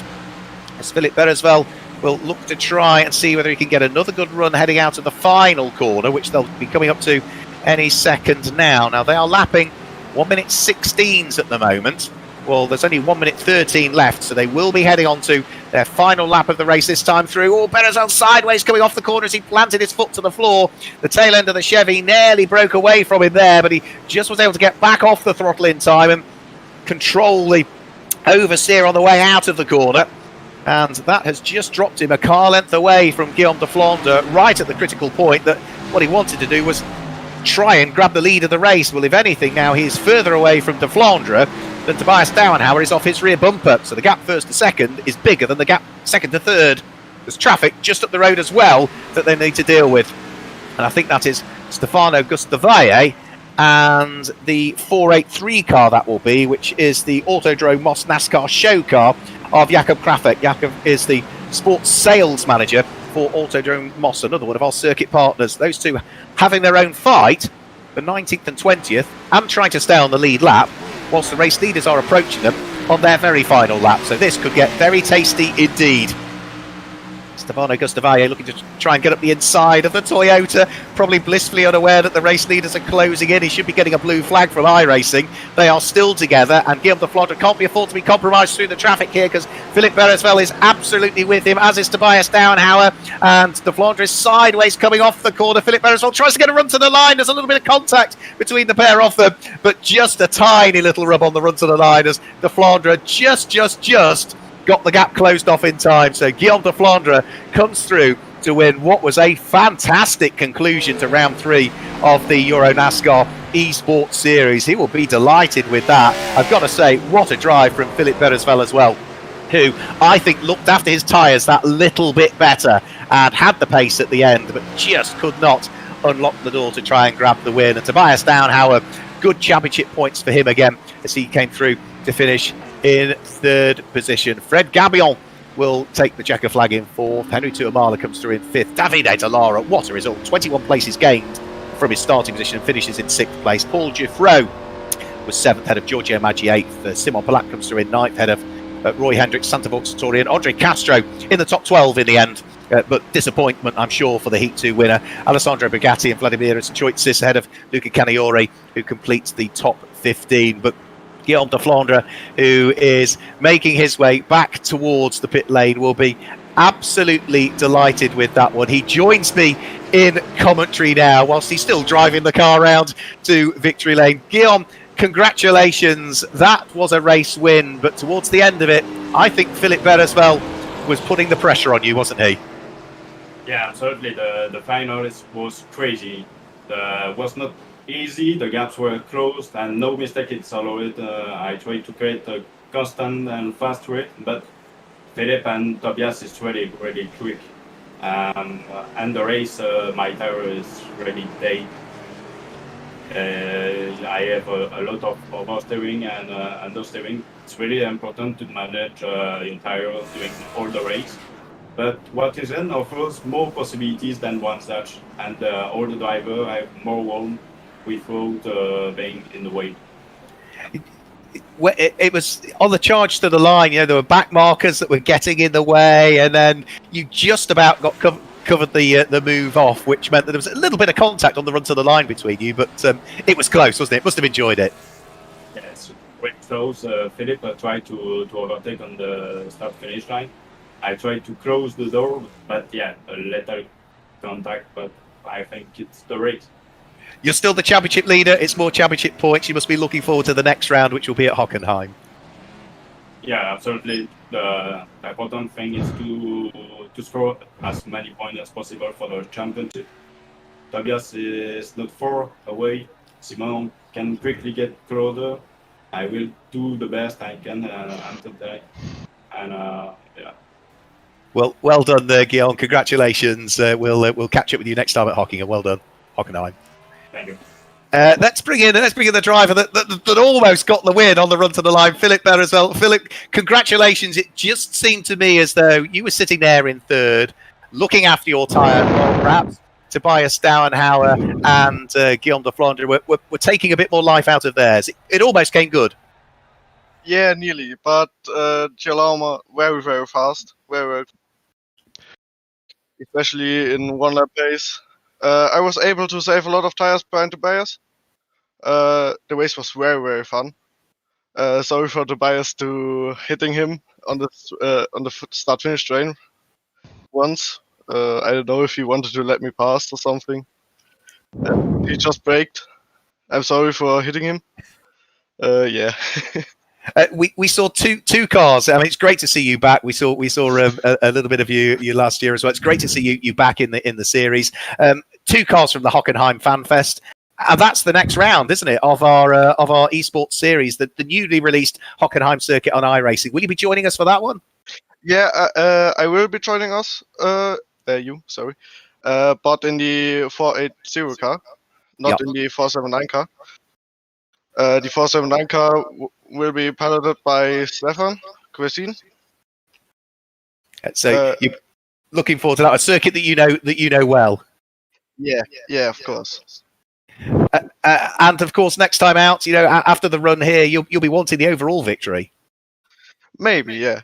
as Philippe Beresvel will look to try and see whether he can get another good run heading out of the final corner, which they'll be coming up to any second now. Now, they are lapping 1 minute 16s at the moment. Well, there's only 1 minute 13 left, so they will be heading on to their final lap of the race this time through. Oh, Beresvel sideways coming off the corner as he planted his foot to the floor. The tail end of the Chevy nearly broke away from him there, but he just was able to get back off the throttle in time and control the oversteer on the way out of the corner. And that has just dropped him a car length away from Guillaume de Flandre, right at the critical point that what he wanted to do was try and grab the lead of the race. Well, if anything, now he's further away from de Flandre than Tobias Dauenhauer is off his rear bumper. So the gap first to second is bigger than the gap second to third. There's traffic just up the road as well that they need to deal with. And I think that is Stefano Gustavaye and the 483 car that will be, which is the Autodrome Moss NASCAR show car of Jakob Krafek. Jakob is the sports sales manager for Autodrome Moss, another one of our circuit partners. Those two having their own fight for 19th and 20th and trying to stay on the lead lap whilst the race leaders are approaching them on their very final lap. So this could get very tasty indeed. Stefano Gustavaye looking to try and get up the inside of the Toyota, probably blissfully unaware that the race leaders are closing in. He should be getting a blue flag from iRacing. They are still together, and Guillaume de Flandre can't be afforded to be compromised through the traffic here because Philippe Beresvel is absolutely with him, as is Tobias Dauenhauer, and de Flandre is sideways coming off the corner. Philippe Beresvel tries to get a run to the line. There's a little bit of contact between the pair of them, but just a tiny little rub on the run to the line as de Flandre just got the gap closed off in time. So Guillaume de Flandre comes through to win what was a fantastic conclusion to round 3 of the EuroNASCAR Esports Series. He will be delighted with that. I've got to say, what a drive from Philippe Beresvel as well, who I think looked after his tyres that little bit better and had the pace at the end, but just could not unlock the door to try and grab the win. And Tobias Dauenhauer, good championship points for him again as he came through to finish in 3rd position. Fred Gabion will take the checker flag in 4th. Henry Tuamala comes through in 5th. Davide Dallara, what a result. 21 places gained from his starting position and finishes in 6th place. Paul Giffreau was 7th, head of Giorgio Maggi 8th. Simon Palat comes through in 9th, head of Roy Hendricks, Santa Vauxatori, and Andre Castro in the top 12 in the end. But disappointment, I'm sure, for the Heat 2 winner. Alessandro Bugatti and Vladimir Choitsis ahead of Luca Caniori, who completes the top 15. But Guillaume de Flandre, who is making his way back towards the pit lane, will be absolutely delighted with that one. He joins me in commentary now whilst he's still driving the car round to victory lane. Guillaume, congratulations. That was a race win, but towards the end of it, I think Philippe Beresvel was putting the pressure on you, wasn't he? Yeah, absolutely. The final was crazy. It was not easy, the gaps were closed and no mistake it's allowed. I tried to create a constant and fast rate, but Philippe and Tobias is really quick. And the race, my tire is really dead. I have a lot of oversteering and understeering. It's really important to manage your tire during all the race. But Watkins offers more possibilities than one such, and all the drivers have more room without being in the way. it was on the charge to the line. There were back markers that were getting in the way, and then you just about got covered the move off, which meant that there was a little bit of contact on the run to the line between you, but it was close, wasn't it? Must have enjoyed it. Yes, quite close. Philip tried to overtake on the start-finish line. I tried to close the door, but yeah, a little contact, but I think it's the race. You're still the championship leader. It's more championship points. You must be looking forward to the next round, which will be at Hockenheim. Yeah, absolutely. The important thing is to score as many points as possible for the championship. Tobias is not far away. Simon can quickly get closer. I will do the best I can until then. And yeah. Well done, Guillaume. Congratulations. We'll catch up with you next time at Hockenheim. Well done, Hockenheim. Thank you. Let's bring in the driver that almost got the win on the run to the line, Philip Bear as well. Philip, congratulations. It just seemed to me as though you were sitting there in third, looking after your tyre. Well, perhaps Tobias Stauenhauer and Guillaume de Flandre were taking a bit more life out of theirs. It almost came good. Yeah, nearly. But Guillaume very, very fast. Very, especially in one lap pace. I was able to save a lot of tires behind Tobias. The race was very, very fun. Sorry for Tobias to hitting him on the start-finish train once. I don't know if he wanted to let me pass or something. He just braked. I'm sorry for hitting him. Yeah. We saw two cars. I mean, it's great to see you back. We saw a little bit of you last year as well. It's great to see you back in the series. Two cars from the Hockenheim Fan Fest, and that's the next round, isn't it, of our esports series, the newly released Hockenheim circuit on iRacing. Will you be joining us for that one? Yeah, I will be joining us. Sorry, but in the 480 car, not in the 479 car. The 479 car will be piloted by Stefan Quesin. So you're looking forward to that, a circuit that you know well. Yeah, of course. And of course, next time out, after the run here, you'll be wanting the overall victory. Maybe, yeah.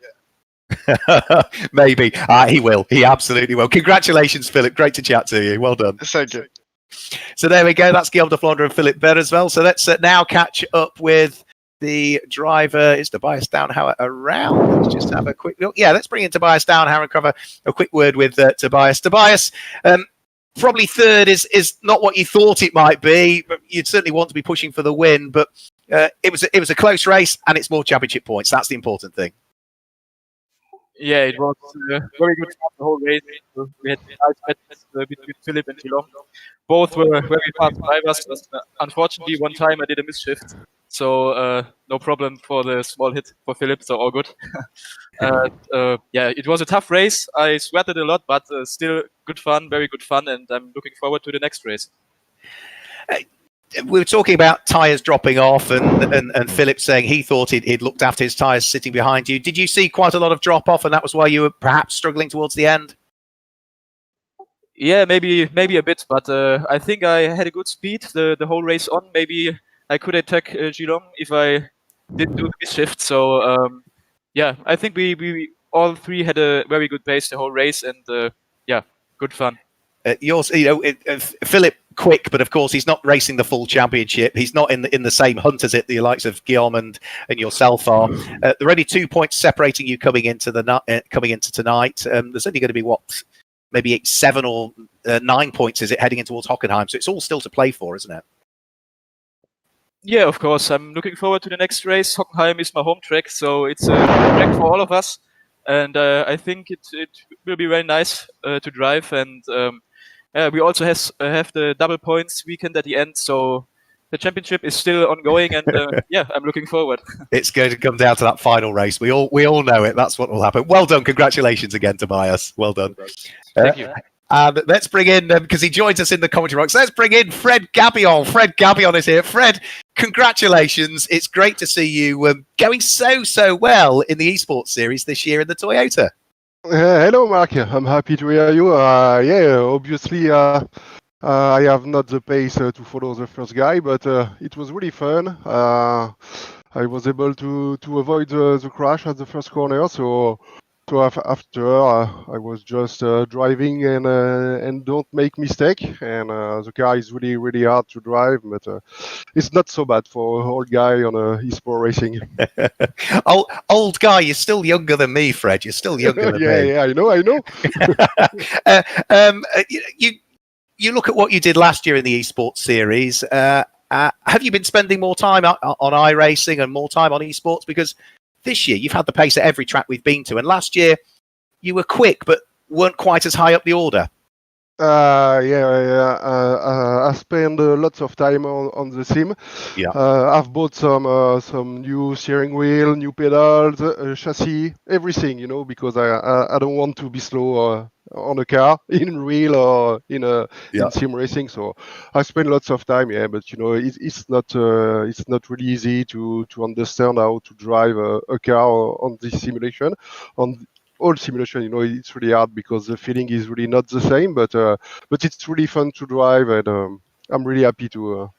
Maybe. He will. He absolutely will. Congratulations, Philip. Great to chat to you. Well done. Thank you. So there we go. That's Guillaume de Flandre and Philip Bear as well. So let's now catch up with the driver. Is Tobias Stauenhauer around? Let's just have a quick look. Yeah, let's bring in Tobias Stauenhauer and cover a quick word with Tobias. Tobias, probably third is not what you thought it might be, but you'd certainly want to be pushing for the win. But it was a close race, and it's more championship points. That's the important thing. Yeah, it was very good the whole race. We had nice battles between Philip and Guillaume. Both were very fast drivers. Unfortunately, one time I did a misshift, so no problem for the small hit for Philip, so all good. Yeah, it was a tough race. I sweated a lot, but still good fun, very good fun, and I'm looking forward to the next race. We were talking about tyres dropping off and Philip saying he thought he'd looked after his tyres sitting behind you. Did you see quite a lot of drop off and that was why you were perhaps struggling towards the end? Yeah, maybe a bit, but I think I had a good speed the whole race on. Maybe I could attack Guillaume if I didn't do the shift. So yeah, I think we all three had a very good pace the whole race, and yeah, good fun. Philip quick, but of course he's not racing the full championship. He's not in the same hunt as the likes of Guillaume and yourself are. There are only 2 points separating you coming into tonight. There's only going to be maybe 7 or 9 points is it heading in towards Hockenheim, so it's all still to play for, isn't it? Yeah, of course. I'm looking forward to the next race. Hockenheim is my home track, so it's a track for all of us, and I think it will be very nice to drive. And we also have the double points weekend at the end, so the championship is still ongoing, and yeah, I'm looking forward. It's going to come down to that final race. We all know it. That's what will happen. Well done. Congratulations again, Tobias. Well done. Thank you. And let's bring in, because he joins us in the commentary box, let's bring in Fred Gabion. Fred Gabion is here. Fred, congratulations. It's great to see you going so well in the esports series this year in the Toyota. Hello, Mark. I'm happy to hear you. Yeah, obviously, I have not the pace to follow the first guy, but it was really fun. I was able to avoid the crash at the first corner. So after I was just driving and don't make mistake. And the car is really hard to drive, but it's not so bad for an old guy on a eSport racing. Old guy, you're still younger than me, Fred. You're still younger than me. Yeah, I know. You look at what you did last year in the Esports Series. Have you been spending more time on iRacing and more time on esports? Because this year you've had the pace at every track we've been to, and last year you were quick but weren't quite as high up the order. I spend lots of time on the sim. Yeah. I've bought some new steering wheel, new pedals, chassis, everything, because I don't want to be slow on a car in real or in sim racing. So I spend lots of time, but it's not really easy to understand how to drive a car on this simulation. On all simulation, it's really hard because the feeling is really not the same, but it's really fun to drive, and I'm really happy to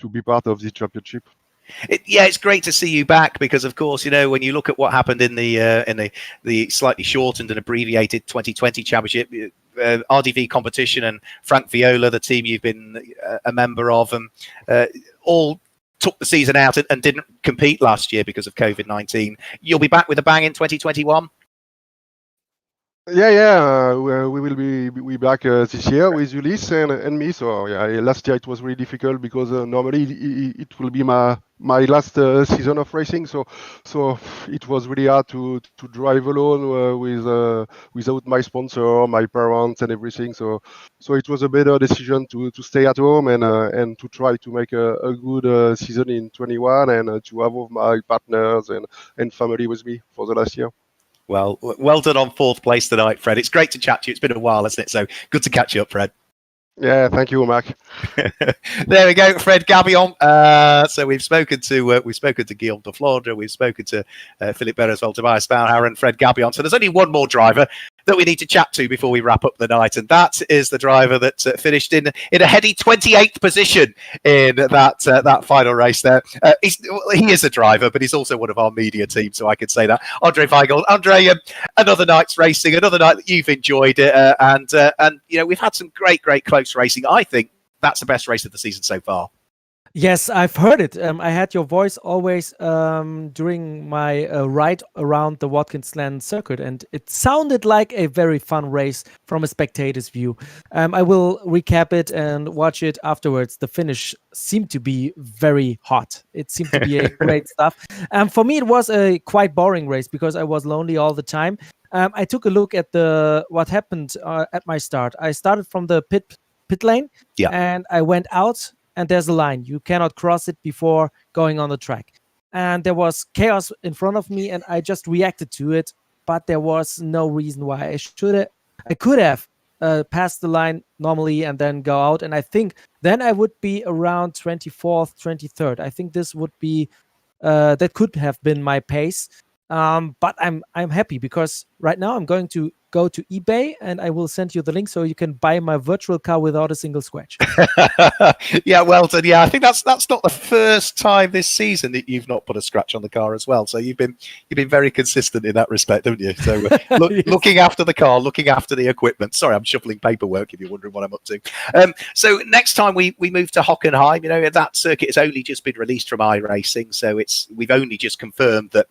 be part of this championship. It's great to see you back because, of course, when you look at what happened in the slightly shortened and abbreviated 2020 championship, RDV competition, and Frank Viola, the team you've been a member of, and all took the season out and didn't compete last year because of COVID-19. You'll be back with a bang in 2021. We will be back this year with Ulysse and me. So last year it was really difficult because normally it will be my last season of racing. So it was really hard to drive alone without my sponsor, my parents, and everything. So it was a better decision to stay at home and to try to make a good season in 21 and to have all my partners and family with me for the last year. Well done on fourth place tonight, Fred. It's great to chat to you. It's been a while, hasn't it? So good to catch you up, Fred. Yeah, thank you, Mark. There we go, Fred Gabillon. So we've spoken to Guillaume de Flandre, we've spoken to Philippe Beresval, Tobias Bauer, and Fred Gabillon. So there's only one more driver that we need to chat to before we wrap up the night, and that is the driver that finished in a heady 28th position in that final race. There, he is a driver, but he's also one of our media team, so I could say that. Andre Weigel, another night's racing, another night that you've enjoyed it, and we've had some great close racing. I think that's the best race of the season so far. Yes, I've heard it. I had your voice always during my ride around the Watkins Glen circuit, and it sounded like a very fun race from a spectator's view. I will recap it and watch it afterwards. The finish seemed to be very hot. It seemed to be a great stuff. For me, it was a quite boring race because I was lonely all the time. I took a look at what happened at my start. I started from the pit lane, and I went out. And there's a line. You cannot cross it before going on the track. And there was chaos in front of me, and I just reacted to it. But there was no reason why I could have passed the line normally and then go out. And I think then I would be around 24th, 23rd. I think this would be that could have been my pace. But I'm happy because right now I'm going to go to eBay and I will send you the link so you can buy my virtual car without a single scratch. Yeah, well done. Yeah, I think that's not the first time this season that you've not put a scratch on the car as well. So you've been very consistent in that respect, haven't you? So yes. Looking after the car, looking after the equipment. Sorry, I'm shuffling paperwork if you're wondering what I'm up to. So next time we move to Hockenheim, that circuit has only just been released from iRacing, so we've only just confirmed that.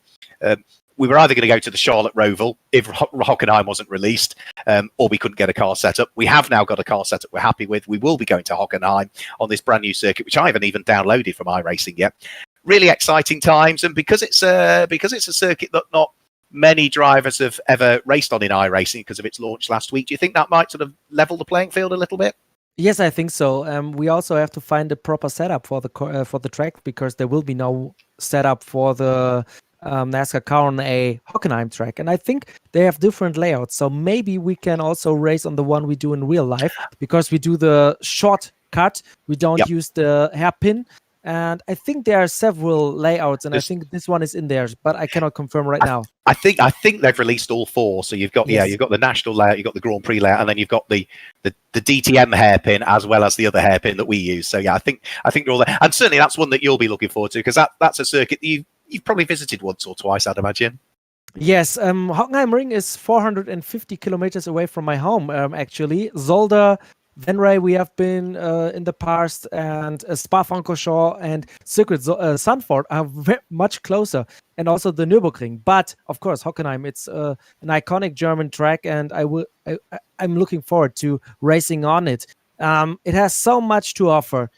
We were either going to go to the Charlotte Roval if Hockenheim wasn't released, or we couldn't get a car set up. We have now got a car set up we're happy with. We will be going to Hockenheim on this brand new circuit, which I haven't even downloaded from iRacing yet. Really exciting times, and because it's a circuit that not many drivers have ever raced on in iRacing because of its launch last week, do you think that might sort of level the playing field a little bit? Yes, I think so. We also have to find a proper setup for the track because there will be no setup for the NASCAR car on a Hockenheim track, and I think they have different layouts, so maybe we can also race on the one we do in real life because we do the short cut, we don't use the hairpin, and I think there are several layouts, and I think this one is in there, but I cannot confirm right now. I think they've released all four, so you've got you've got the national layout, you've got the Grand Prix layout, and then you've got the DTM hairpin as well as the other hairpin that we use. So I think they're all there, and certainly that's one that you'll be looking forward to because that's a circuit that you've probably visited once or twice, I'd imagine. Yes, Hockenheimring is 450 kilometers away from my home, actually. Zolder, Venray, we have been in the past, and Spa-Francorchamps and Circuit Zandvoort are much closer, and also the Nürburgring. But of course, Hockenheim, it's an iconic German track, and I'm looking forward to racing on it. It has so much to offer.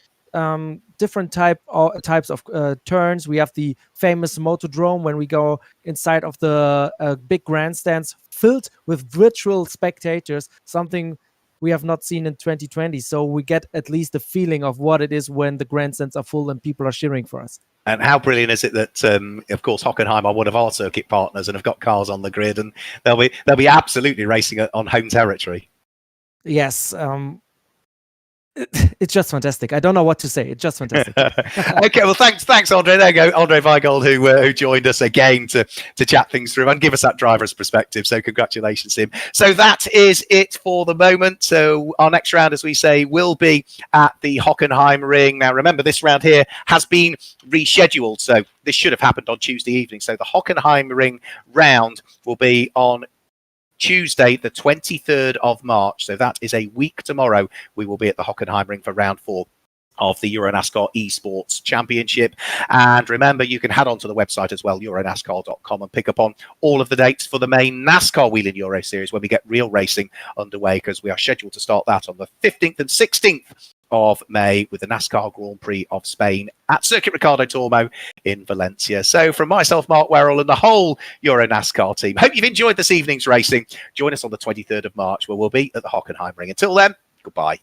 Different types of turns. We have the famous Motodrome when we go inside of the big grandstands filled with virtual spectators, something we have not seen in 2020. So we get at least the feeling of what it is when the grandstands are full and people are cheering for us. And how brilliant is it that, of course, Hockenheim are one of our circuit partners and have got cars on the grid, and they'll be absolutely racing on home territory. Yes. It's just fantastic. I don't know what to say. It's just fantastic. Okay, well, thanks, Andre. There you go, Andre Weigold, who joined us again to chat things through and give us that driver's perspective. So congratulations, him. So that is it for the moment. So our next round, as we say, will be at the Hockenheimring. Now, remember, this round here has been rescheduled, so this should have happened on Tuesday evening. So the Hockenheimring round will be on Tuesday, the 23rd of March. So that is a week tomorrow. We will be at the Hockenheimring for round 4 of the EuroNASCAR Esports Championship. And remember, you can head on to the website as well, EuroNASCAR.com, and pick up on all of the dates for the main NASCAR Whelen Euro Series when we get real racing underway, because we are scheduled to start that on the 15th and 16th of May with the NASCAR Grand Prix of Spain at Circuit Ricardo Tormo in Valencia. So from myself, Mark Werrell, and the whole EuroNASCAR team, hope you've enjoyed this evening's racing. Join us on the 23rd of March where we'll be at the Hockenheimring. Until then, goodbye.